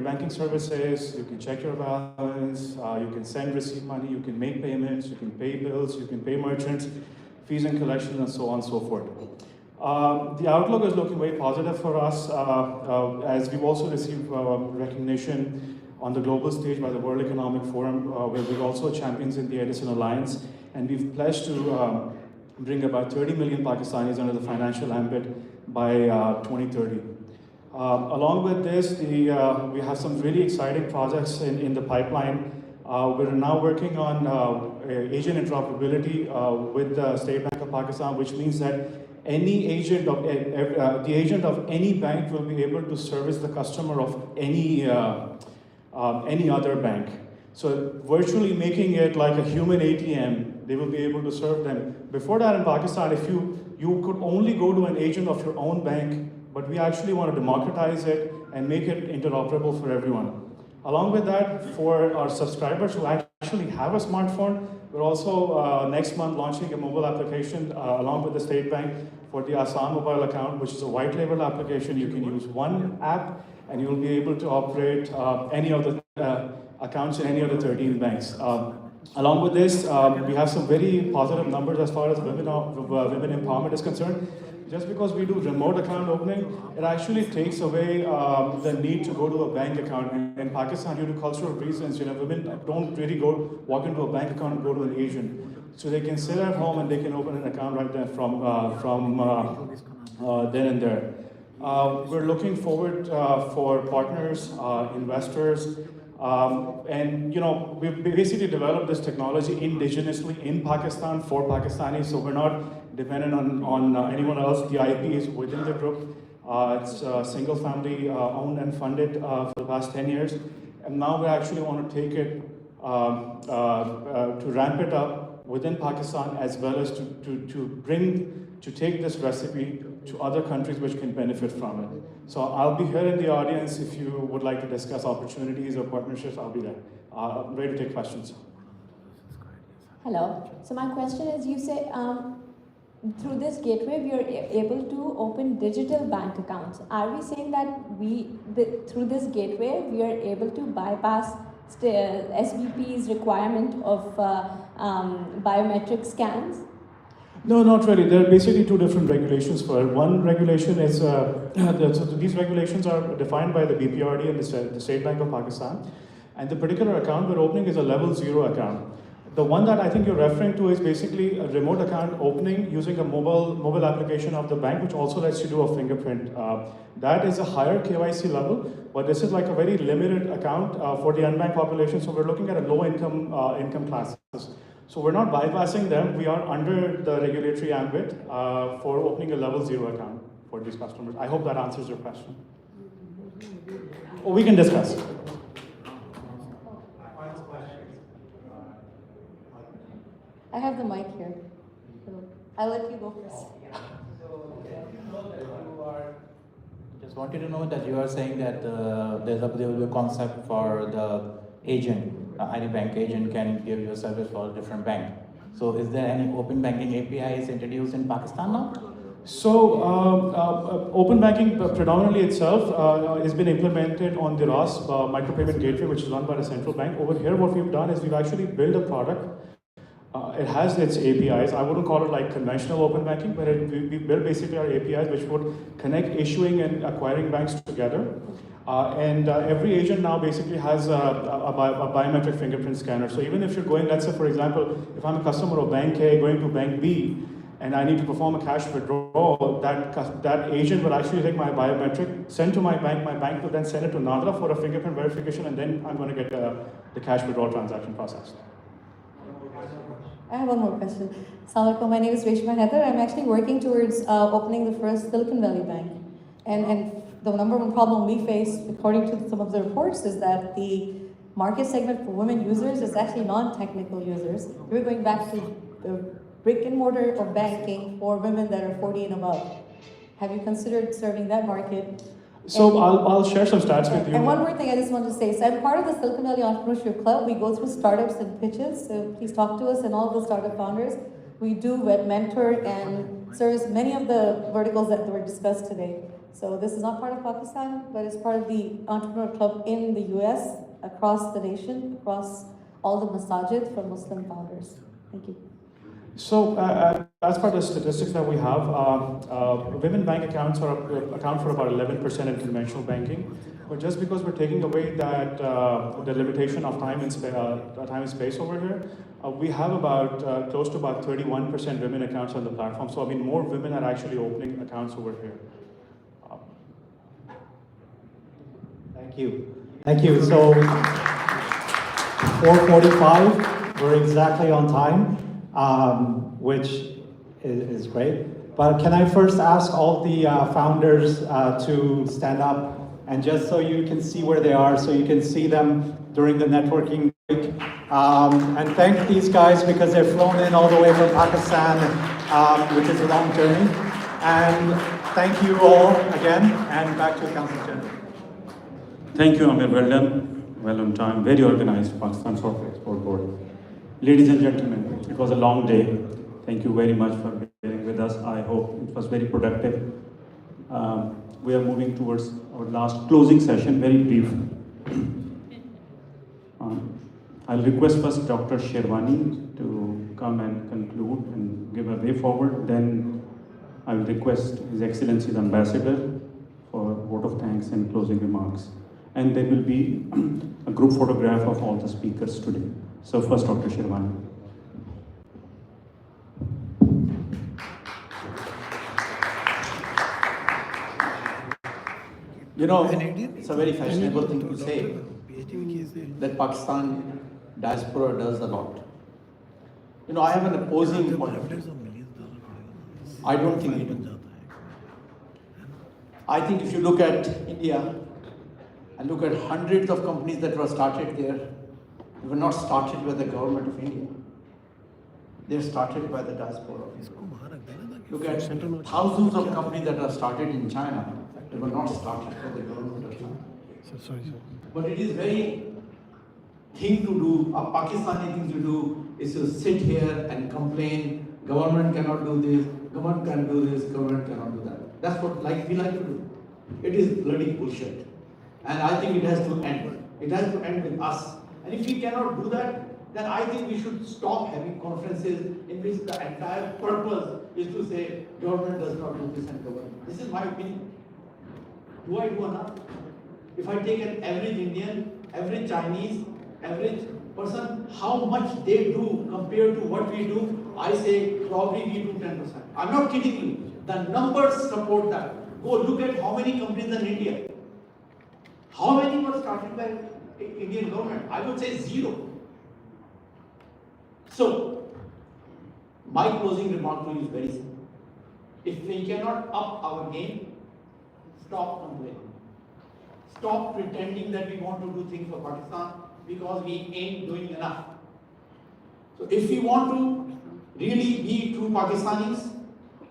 banking services. You can check your balance. You can send, receive money. You can make payments. You can pay bills. You can pay merchants, fees and collections, and so on and so forth. The outlook is looking very positive for us, as we've also received recognition on the global stage by the World Economic Forum, where we're also champions in the Edison Alliance, and we've pledged to bring about 30 million Pakistanis under the financial ambit by 2030. Along with this, we have some really exciting projects in the pipeline. We're now working on agent interoperability with the State Bank of Pakistan, which means that any agent of the agent of any bank will be able to service the customer of any other bank. So virtually making it like a human ATM, they will be able to serve them. Before that in Pakistan, if you could only go to an agent of your own bank, but we actually want to democratize it and make it interoperable for everyone. Along with that, for our subscribers who actually have a smartphone, we're also next month launching a mobile application along with the State Bank for the Asan mobile account, which is a white label application. You can use one app and you'll be able to operate any of the accounts in any of the 13 banks. Along with this, we have some very positive numbers as far as women empowerment is concerned. Just because we do remote account opening, it actually takes away the need to go to a bank account. In Pakistan, due to cultural reasons, women don't really walk into a bank account and go to an agent. So they can sit at home and they can open an account right there from then and there. We're looking forward for partners, investors, and we've basically developed this technology indigenously in Pakistan for Pakistanis, so we're not dependent on anyone else. The IP is within the group. It's single family owned and funded for the past 10 years. And now we actually want to take it to ramp it up within Pakistan, as well as to take this recipe to other countries which can benefit from it. So I'll be here in the audience. If you would like to discuss opportunities or partnerships, I'll be there. I'm ready to take questions. Hello. So my question is, you say through this gateway we are able to open digital bank accounts. Are we saying that through this gateway we are able to bypass SBP's requirement of biometric scans? No, not really. There are basically two different regulations for it. One regulation is, so these regulations are defined by the BPRD and the State Bank of Pakistan. And the particular account we're opening is a level 0 account. The one that I think you're referring to is basically a remote account opening using a mobile application of the bank, which also lets you do a fingerprint. That is a higher KYC level, but this is like a very limited account for the unbanked population. So we're looking at a low income classes. So we're not bypassing them. We are under the regulatory ambit for opening a level 0 account for these customers. I hope that answers your question. Or we can discuss. I have the mic here. So I'll let you go first. Just wanted to know that you are saying that there will be a concept for the agent, any bank agent can give you a service for a different bank. So is there any open banking APIs introduced in Pakistan now? So open banking predominantly itself has been implemented on the RAS micropayment gateway, which is run by the central bank. Over here, what we've done is we've actually built a product. It has its APIs. I wouldn't call it like conventional open banking, but we built basically our APIs which would connect issuing and acquiring banks together. And every agent now basically has a biometric fingerprint scanner. So even if you're going, let's say for example, if I'm a customer of Bank A going to Bank B, and I need to perform a cash withdrawal, that agent will actually take my biometric, send to my bank will then send it to NADRA for a fingerprint verification, and then I'm going to get the cash withdrawal transaction processed. I have one more question. Assalamu alaikum. My name is Reshma Heather. I'm actually working towards opening the first Silicon Valley bank. And the number one problem we face, according to some of the reports, is that the market segment for women users is actually non-technical users. We're going back to the brick and mortar of banking for women that are 40 and above. Have you considered serving that market? So I'll share some stats with you. And one more thing I just want to say. So I'm part of the Silicon Valley Entrepreneurship Club. We go through startups and pitches. So please talk to us and all the startup founders. We do mentor and service many of the verticals that were discussed today. So this is not part of Pakistan, but it's part of the Entrepreneur Club in the US, across the nation, across all the masajid for Muslim founders. Thank you. So as per the statistics that we have, women bank accounts account for about 11% in conventional banking. But just because we're taking away that the limitation of time and space over here, we have about close to about 31% women accounts on the platform. So I mean, more women are actually opening accounts over here. Thank you. Thank you. So 4:45, we're exactly on time. Which is great. But can I first ask all the founders to stand up, and just so you can see where they are, so you can see them during the networking break. And thank these guys because they've flown in all the way from Pakistan, which is a long journey. And thank you all again, and back to the Council General. Thank you, Amir. Well done. Well on time. Very organized, Pakistan Software Export Board. Ladies and gentlemen, it was a long day. Thank you very much for being with us. I hope it was very productive. We are moving towards our last closing session, very brief. I'll request first Dr. Sherwani to come and conclude and give a way forward. Then I will request His Excellency the Ambassador for a vote of thanks and closing remarks. And there will be a group photograph of all the speakers today. So first, Dr. Sherwani. You know, it's a very fashionable thing to say that Pakistan diaspora does a lot. You know, I have an opposing point of view. I don't think we do. I think if you look at India and look at hundreds of companies that were started there, they were not started by the government of India. They were started by the diaspora. Look at thousands of companies that are started in China. They were not started by the government of China. But it is very thing to do, a Pakistani thing to do is to sit here and complain, government cannot do this, government can do this, government cannot do that. That's what we like to do. It is bloody bullshit. And I think it has to end. It has to end with us. And if we cannot do that, then I think we should stop having conferences in which the entire purpose is to say government does not do this and government. This is my opinion. Do I do enough? If I take an average Indian, average Chinese, average person, how much they do compared to what we do, I say probably we do 10%. I'm not kidding you. The numbers support that. Go look at how many companies in India. How many were started by Indian government? I would say 0. So, my closing remark to you is very simple. If we cannot up our game, stop complaining. Stop pretending that we want to do things for Pakistan because we ain't doing enough. So if we want to really be true Pakistanis,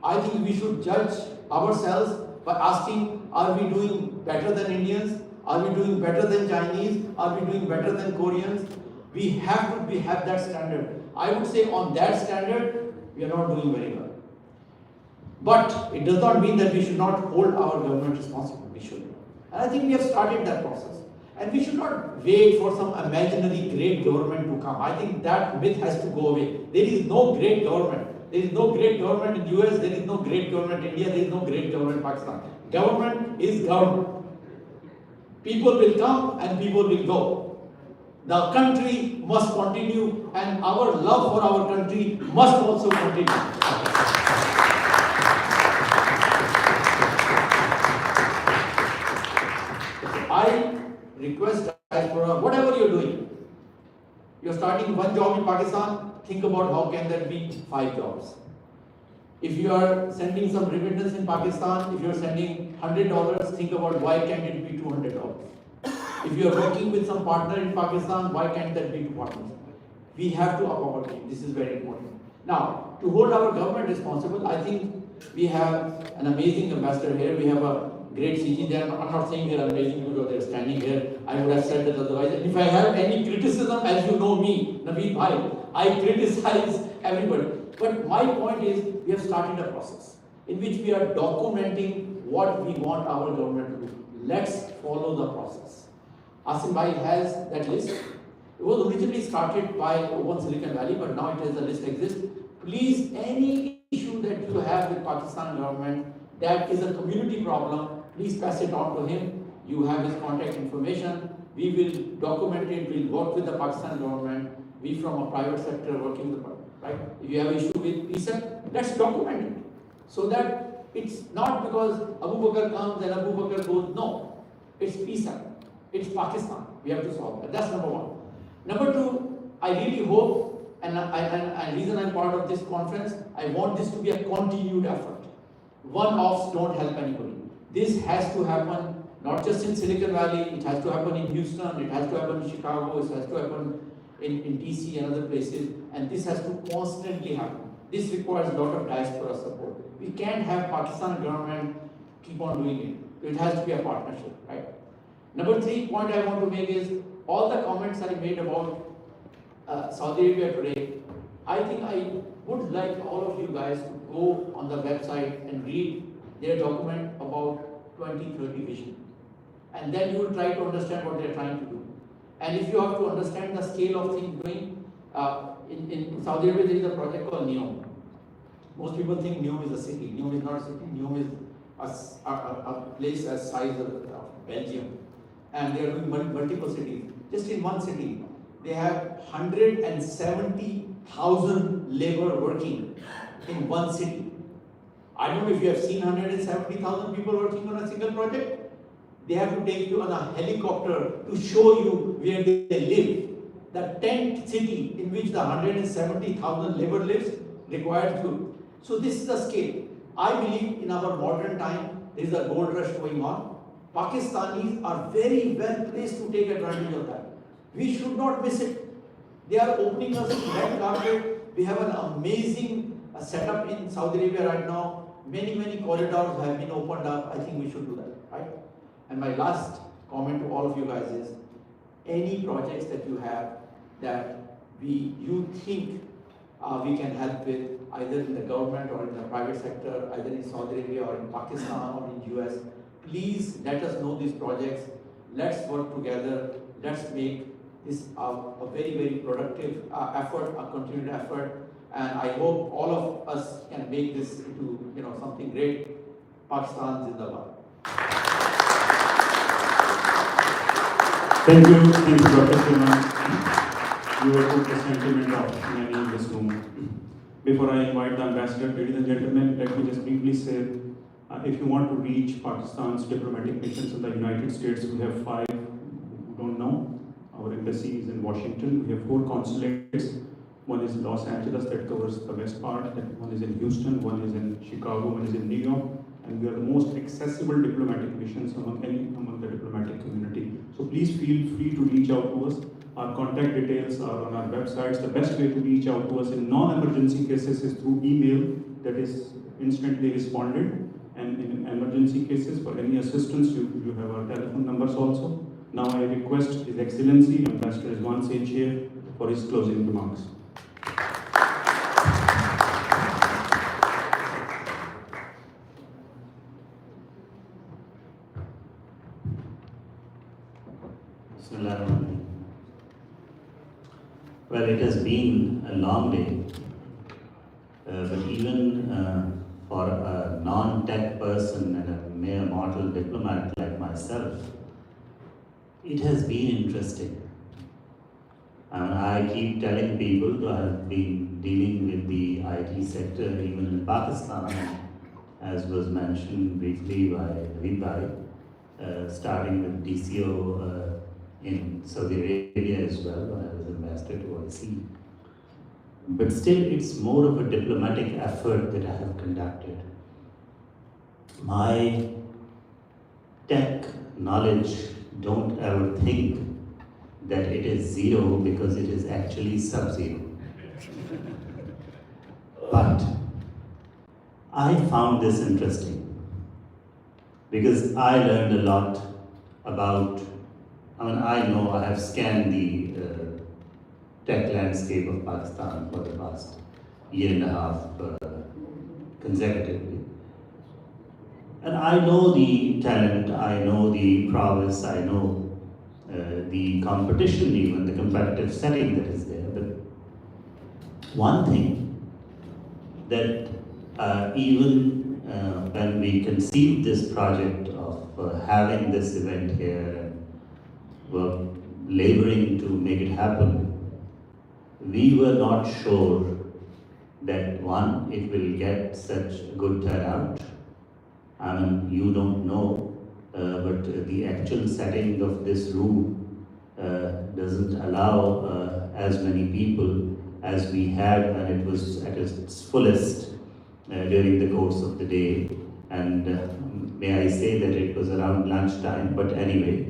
I think we should judge ourselves by asking, are we doing better than Indians? Are we doing better than Chinese? Are we doing better than Koreans? We have to have that standard. I would say on that standard, we are not doing very well. But it does not mean that we should not hold our government responsible. We should. And I think we have started that process. And we should not wait for some imaginary great government to come. I think that myth has to go away. There is no great government. There is no great government in US, there is no great government in India, there is no great government in Pakistan. Government is government. People will come and people will go. The country must continue and our love for our country must also continue. I request diaspora, whatever you're doing, you're starting one job in Pakistan, think about how can that be 5 jobs. If you are sending some remittance in Pakistan, if you're sending $100, think about why can't it be $200. If you are working with some partner in Pakistan, why can't that be 2 partners? We have to up our game. This is very important. Now, to hold our government responsible, I think we have an amazing ambassador here. We have a great CG there. I'm not saying they're amazing because they're standing here. I would have said that otherwise. And if I have any criticism, as you know me, Naveed Bhai, I criticize everybody. But my point is, we have started a process in which we are documenting what we want our government to do. Let's follow the process. Asim Bhai has that list. It was originally started by Open Silicon Valley, but now it has a list exists. Please, any issue that you have with Pakistan government that is a community problem, please pass it on to him. You have his contact information. We will document it. We'll work with the Pakistan government. We from a private sector working with the right. If you have issue with PSEC, let's document it. So that it's not because Abu Bakr comes and Abu Bakr goes. No, it's PSEC. It's Pakistan. We have to solve that. That's number one. Number two, I really hope, and the reason I'm part of this conference, I want this to be a continued effort. One-offs don't help anybody. This has to happen not just in Silicon Valley, it has to happen in Houston, it has to happen in Chicago, it has to happen in DC and other places, and this has to constantly happen. This requires a lot of diaspora support. We can't have Pakistan government keep on doing it. It has to be a partnership, right? Number 3 point I want to make is, all the comments I made about Saudi Arabia today, I think I would like all of you guys to go on the website and read their document about 2030 vision. And then you will try to understand what they're trying to do. And if you have to understand the scale of things going, in Saudi Arabia there is a project called NEOM. Most people think NEOM is a city. NEOM is not a city. NEOM is a place as size of Belgium. And they are doing multiple cities. Just in one city, they have 170,000 labor working in one city. I don't know if you have seen 170,000 people working on a single project. They have to take you on a helicopter to show you where they live. The tent city in which the 170,000 labor lives requires you. So this is the scale. I believe in our modern time, there is a gold rush going on. Pakistanis are very well placed to take advantage of that. We should not miss it. They are opening us red carpet. We have an amazing setup in Saudi Arabia right now. Many corridors have been opened up. I think we should do that, right? And my last comment to all of you guys is, any projects that you have that you think we can help with, either in the government or in the private sector, either in Saudi Arabia or in Pakistan or in US, please let us know these projects. Let's work together. Let's make this a very productive effort, a continued effort. And I hope all of us can make this into something great. Pakistan Zindabad. Thank you, Dr. Sriman. You echoed the sentiment of many in this room. Before I invite the ambassador, ladies and gentlemen, let me just briefly say, if you want to reach Pakistan's diplomatic missions in the United States, we have 5 who don't know. Our embassy is in Washington. We have 4 consulates. One is in Los Angeles, that covers the west part. One is in Houston, one is in Chicago, one is in New York. And we are the most accessible diplomatic missions among the diplomatic community. So please feel free to reach out to us. Our contact details are on our websites. The best way to reach out to us in non-emergency cases is through email that is instantly responded. And in emergency cases, for any assistance, you have our telephone numbers also. Now I request His Excellency Ambassador Rizwan Sain Chair for his closing remarks. Well, it has been a long day, but even for a non-tech person and a mere mortal diplomat like myself, it has been interesting. And I keep telling people who have been dealing with the IT sector even in Pakistan, as was mentioned briefly by Naveed Bhai, starting with DCO in Saudi Arabia as well when I was ambassador to OIC. But still, it's more of a diplomatic effort that I have conducted. My tech knowledge, don't ever think that it is zero, because it is actually sub-zero. But I found this interesting because I learned a lot about, I know I have scanned the tech landscape of Pakistan for the past year and a half consecutively. And I know the talent, I know the prowess, I know the competition, even the competitive setting that is there. But one thing that even when we conceived this project of having this event here and were laboring to make it happen, we were not sure that one, it will get such a good turnout. You don't know, but the actual setting of this room doesn't allow as many people as we had when it was at its fullest during the course of the day. And may I say that it was around lunchtime, but anyway,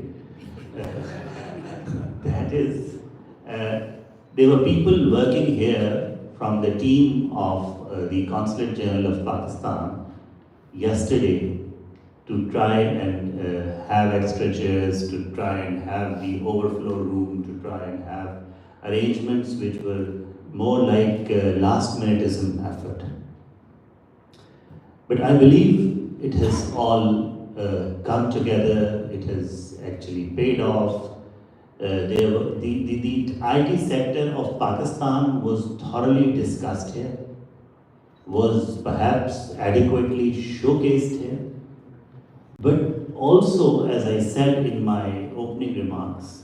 that is, there were people working here from the team of the Consulate General of Pakistan yesterday to try and have extra chairs, to try and have the overflow room, to try and have arrangements which were more like last-minutism effort. But I believe it has all come together, it has actually paid off, The IT sector of Pakistan was thoroughly discussed here, was perhaps adequately showcased here, but also, as I said in my opening remarks,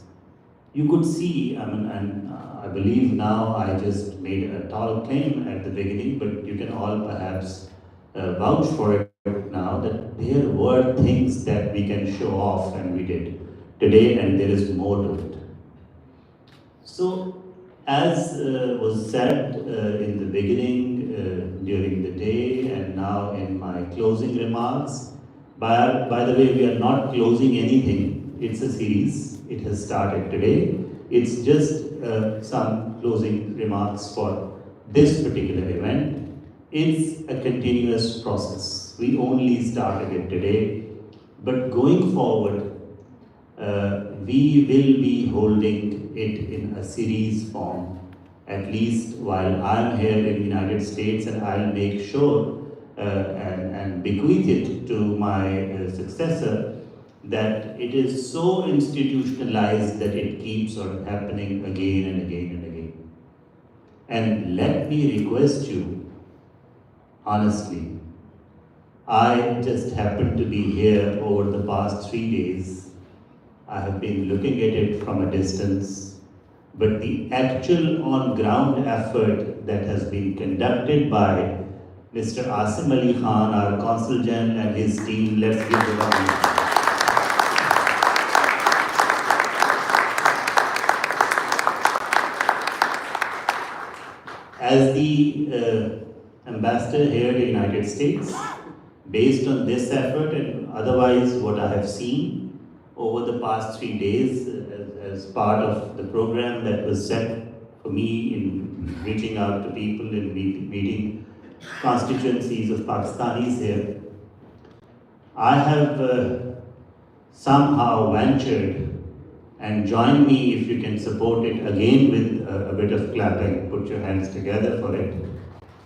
you could see, and I believe now I just made a tall claim at the beginning, but you can all perhaps vouch for it now, that there were things that we can show off, and we did today, and there is more to it. So, as was said in the beginning, during the day, and now in my closing remarks, by the way, we are not closing anything. It's a series. It has started today. It's just some closing remarks for this particular event. It's a continuous process. We only started it today, but going forward, we will be holding it in a series form, at least while I'm here in the United States, and I'll make sure and bequeath it to my successor, that it is so institutionalized that it keeps on happening again and again and again. And let me request you, honestly, I just happened to be here over the past 3 days. I have been looking at it from a distance, but the actual on-ground effort that has been conducted by Mr. Asim Ali Khan, our Consul General, and his team, let's give a round. As the ambassador here in the United States, based on this effort and otherwise what I have seen over the past 3 days as part of the program that was set for me in reaching out to people and meeting constituencies of Pakistanis here, I have somehow ventured, and join me if you can support it again with a bit of clapping, put your hands together for it.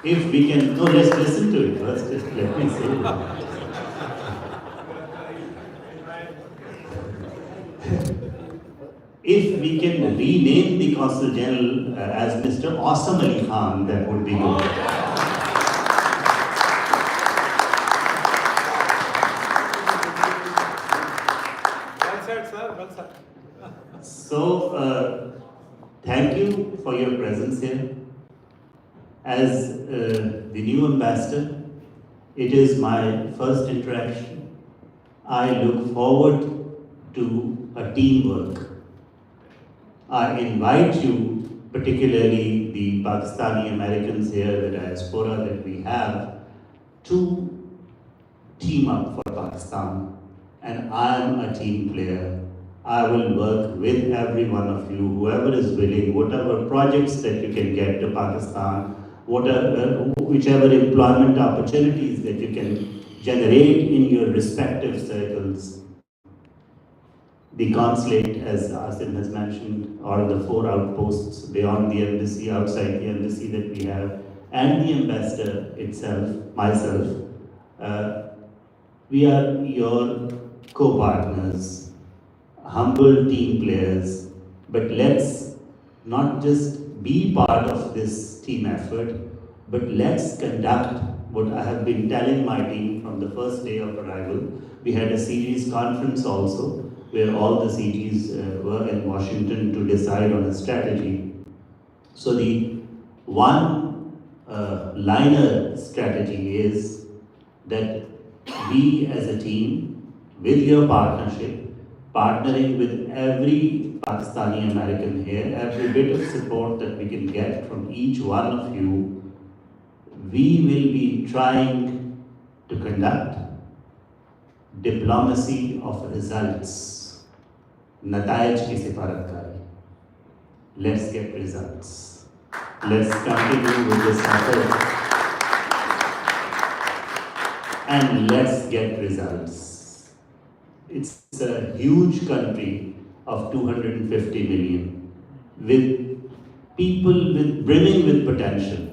If we can, no, let's listen to it first, just let me say it. If we can rename the Consul General as Mr. Awesome Ali Khan, that would be good. Well said, sir. Well said. So, thank you for your presence here. As the new ambassador, it is my first interaction. I look forward to a teamwork. I invite you, particularly the Pakistani Americans here, the diaspora that we have, to team up for Pakistan. And I am a team player. I will work with every one of you, whoever is willing, whatever projects that you can get to Pakistan, whichever employment opportunities that you can generate in your respective circles. The consulate, as Asim has mentioned, or the 4 outposts beyond the embassy, outside the embassy that we have, and the ambassador itself, myself, we are your co-partners, humble team players, but let's not just be part of this team effort, but let's conduct what I have been telling my team from the first day of arrival. We had a series conference also, where all the CGs were in Washington to decide on a strategy. So the one liner strategy is that we as a team, with your partnership, partnering with every Pakistani American here, every bit of support that we can get from each one of you, we will be trying to conduct diplomacy of results. Natayaj ki sifaratकारी. Let's get results. Let's continue with this effort. And let's get results. It's a huge country of 250 million with people brimming with potential.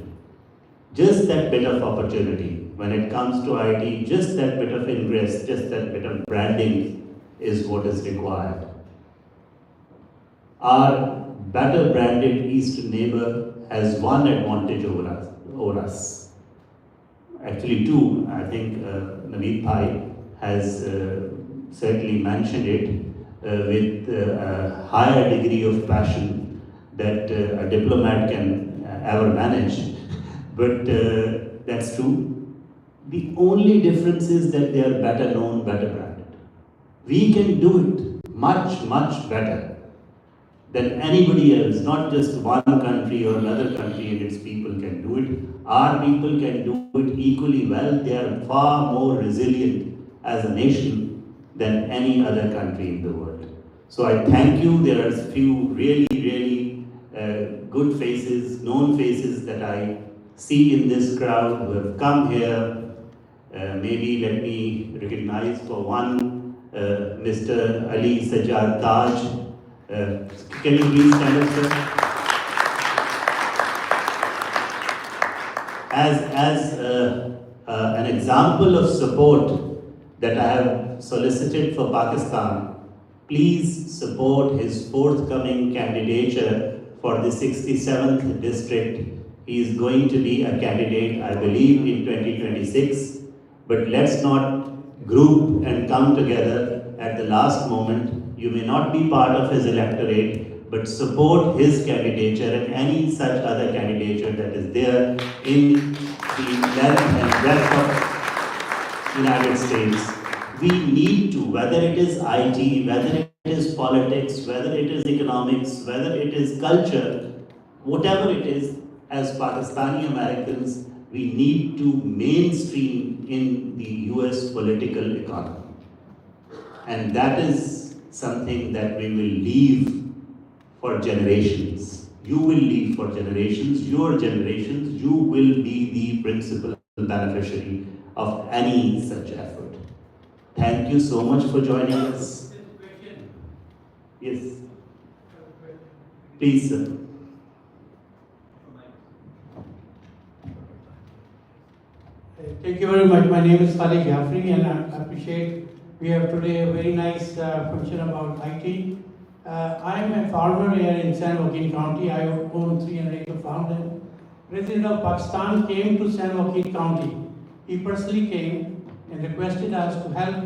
Just that bit of opportunity. When it comes to IT, just that bit of ingress, just that bit of branding is what is required. our better branded eastern neighbor has one advantage over us. Actually two. I think Naveed Bhai has certainly mentioned it with a higher degree of passion that a diplomat can ever manage. But that's true. The only difference is that they are better known, better branded. We can do it much, much better than anybody else, not just one country or another country and its people can do it. Our people can do it equally well. They are far more resilient as a nation than any other country in the world. So I thank you. There are a few really, really good faces, known faces that I see in this crowd who have come here. Maybe let me recognize for one, Mr. Ali Sajjad Taj. Can you please stand up, sir? As an example of support that I have solicited for Pakistan, please support his forthcoming candidature for the 67th district. He is going to be a candidate, I believe, in 2026. But let's not group and come together at the last moment. You may not be part of his electorate, but support his candidature and any such other candidature that is there in the length and breadth of the United States. We need to, whether it is IT, whether it is politics, whether it is economics, whether it is culture, whatever it is, as Pakistani Americans, we need to mainstream in the US political economy. And that is something that we will leave for generations. You will leave for generations, your generations, you will be the principal beneficiary of any such effort. Thank you so much for joining us. Yes. Please, sir. Thank you very much. My name is Khalid Jafri, and I appreciate we have today a very nice function about IT. I am a farmer here in San Joaquin County. I own 300-acre farmland. President of Pakistan came to San Joaquin County. He personally came and requested us to help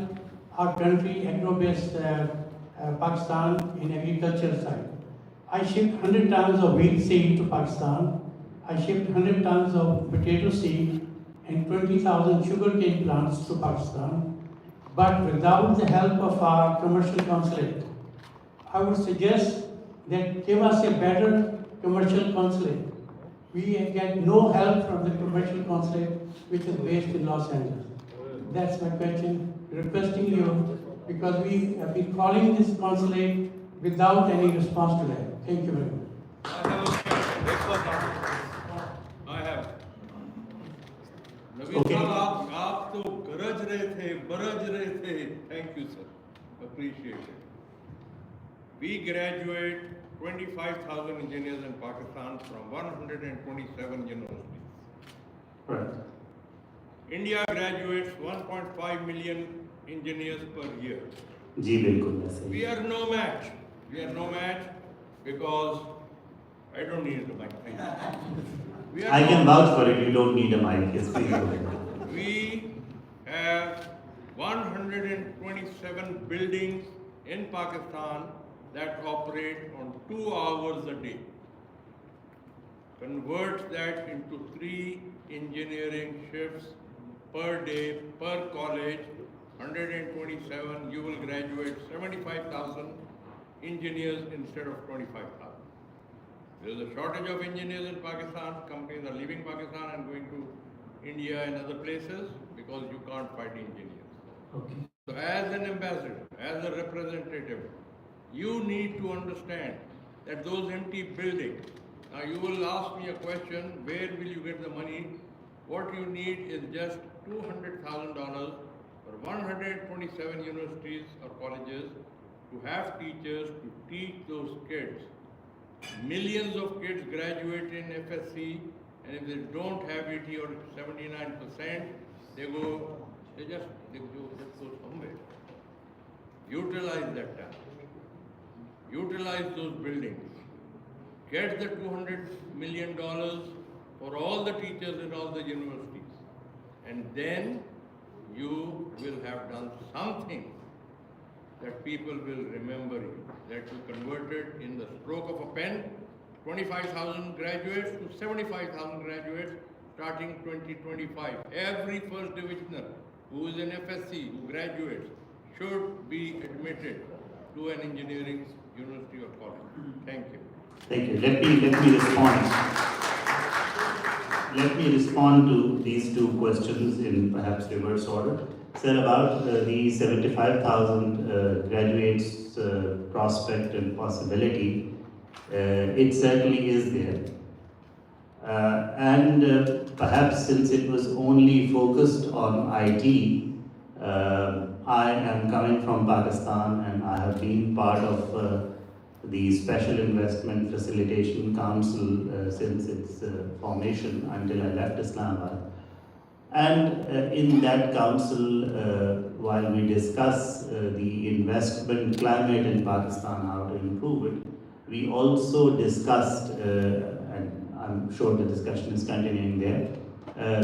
our country, agro-based Pakistan, in agriculture side. I shipped 100 tons of wheat seed to Pakistan. I shipped 100 tons of potato seed and 20,000 sugarcane plants to Pakistan. But without the help of our commercial consulate, I would suggest that give us a better commercial consulate. We get no help from the commercial consulate, which is based in Los Angeles. That's my question, requesting you, because we have been calling this consulate without any response to that. Thank you very much. I have. नवीन साहब आप तो गरज रहे थे, बरज रहे थे. Thank you, sir. Appreciate it. We graduate 25,000 engineers in Pakistan from 127 universities. Right. India graduates 1.5 million engineers per year. जी बिल्कुल ऐसे. We are no match. We are no match because I don't need the mic. I can vouch for it. You don't need a mic. Yes, please go ahead. We have 127 buildings in Pakistan that operate on 2 hours a day. Convert that into 3 engineering shifts per day, per college, 127, you will graduate 75,000 engineers instead of 25,000. There is a shortage of engineers in Pakistan. Companies are leaving Pakistan and going to India and other places because you can't find engineers. Okay. So as an ambassador, as a representative, you need to understand that those empty buildings, now you will ask me a question, where will you get the money? What you need is just $200,000 for 127 universities or colleges to have teachers to teach those kids. Millions of kids graduate in FSC, and if they don't have 80 or 79%, they go somewhere. Utilize that time. utilize those buildings. Get the $200 million for all the teachers in all the universities. And then you will have done something that people will remember you, that you converted in the stroke of a pen 25,000 graduates to 75,000 graduates starting 2025. Every first divisioner who is an FSC, who graduates, should be admitted to an engineering university or college. Thank you. Thank you. Let me respond. Let me respond to these two questions in perhaps reverse order. Sir, about the 75,000 graduates prospect and possibility, it certainly is there. And perhaps since it was only focused on IT, I am coming from Pakistan and I have been part of the Special Investment Facilitation Council since its formation until I left Islamabad. And in that council, while we discuss the investment climate in Pakistan, how to improve it, we also discussed, and I'm sure the discussion is continuing there,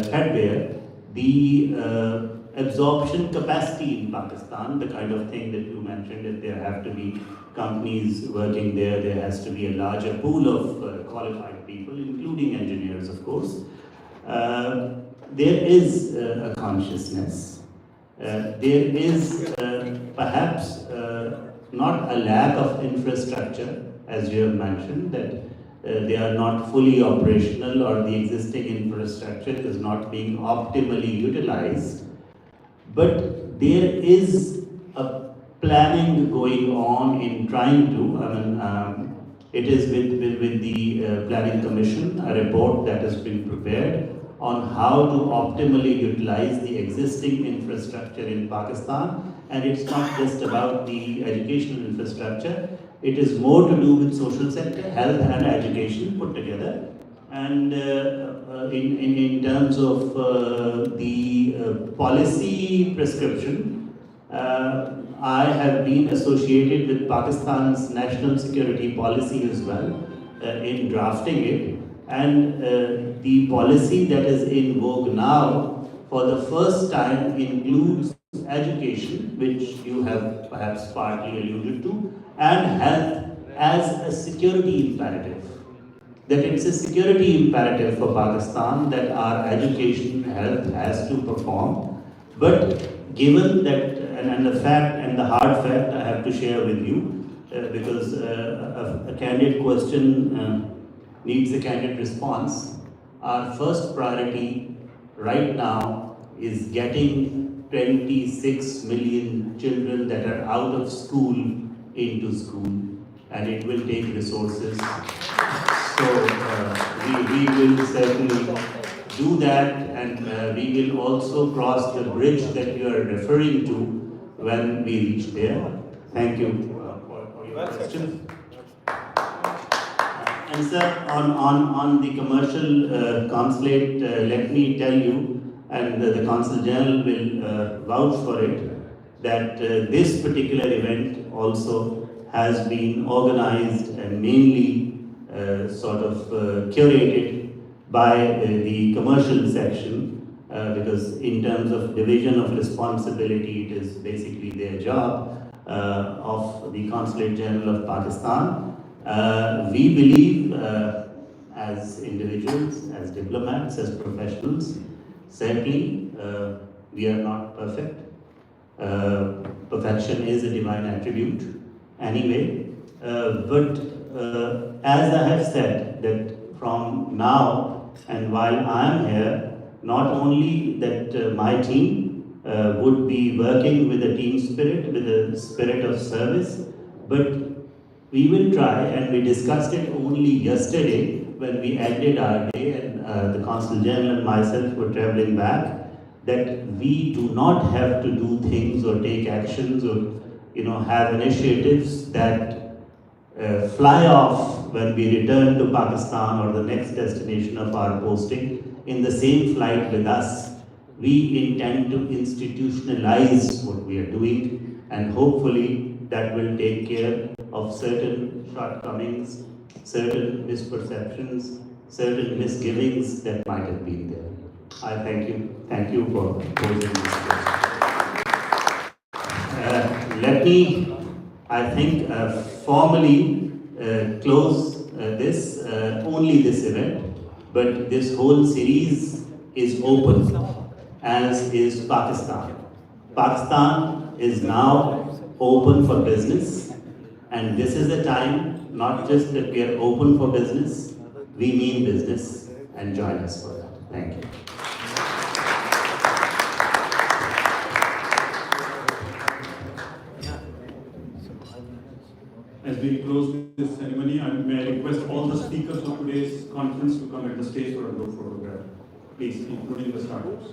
threadbare, the absorption capacity in Pakistan, the kind of thing that you mentioned, that there have to be companies working there, there has to be a larger pool of qualified people, including engineers, of course. There is a consciousness. There is perhaps not a lack of infrastructure, as you have mentioned, that they are not fully operational or the existing infrastructure is not being optimally utilized. But there is a planning going on in trying to, it is with the Planning Commission, a report that has been prepared on how to optimally utilize the existing infrastructure in Pakistan. And it's not just about the educational infrastructure, it is more to do with social sector, health and education put together. And in terms of the policy prescription, I have been associated with Pakistan's national security policy as well in drafting it. And the policy that is in vogue now, for the first time, includes education, which you have perhaps partly alluded to, and health as a security imperative. That it's a security imperative for Pakistan that our education health has to perform. But given that, and the fact and the hard fact I have to share with you, because a candid question needs a candid response. Our first priority right now is getting 26 million children that are out of school into school, and it will take resources. So we will certainly do that, and we will also cross the bridge that you are referring to when we reach there. Thank you for your question. And sir, on the commercial consulate, let me tell you, and the Consul General will vouch for it, that this particular event also has been organized and mainly sort of curated by the commercial section, because in terms of division of responsibility, it is basically their job of the Consulate General of Pakistan. We believe as individuals, as diplomats, as professionals, certainly we are not perfect. Perfection is a divine attribute anyway, but as I have said, that from now and while I am here, not only that my team would be working with a team spirit, with a spirit of service, but we will try, and we discussed it only yesterday when we ended our day and the Consul General and myself were traveling back, that we do not have to do things or take actions or have initiatives that fly off when we return to Pakistan or the next destination of our posting in the same flight with us. We intend to institutionalize what we are doing, and hopefully that will take care of certain shortcomings, certain misperceptions, certain misgivings that might have been there. I thank you. Thank you for posing this question. Let me, I think, formally close this, only this event, but this whole series is open, as is Pakistan. Pakistan is now open for business, and this is the time, not just that we are open for business, we mean business, and join us for that. Thank you. As we close this ceremony, may I request all the speakers of today's conference to come at the stage for a group photograph, please, including the startups.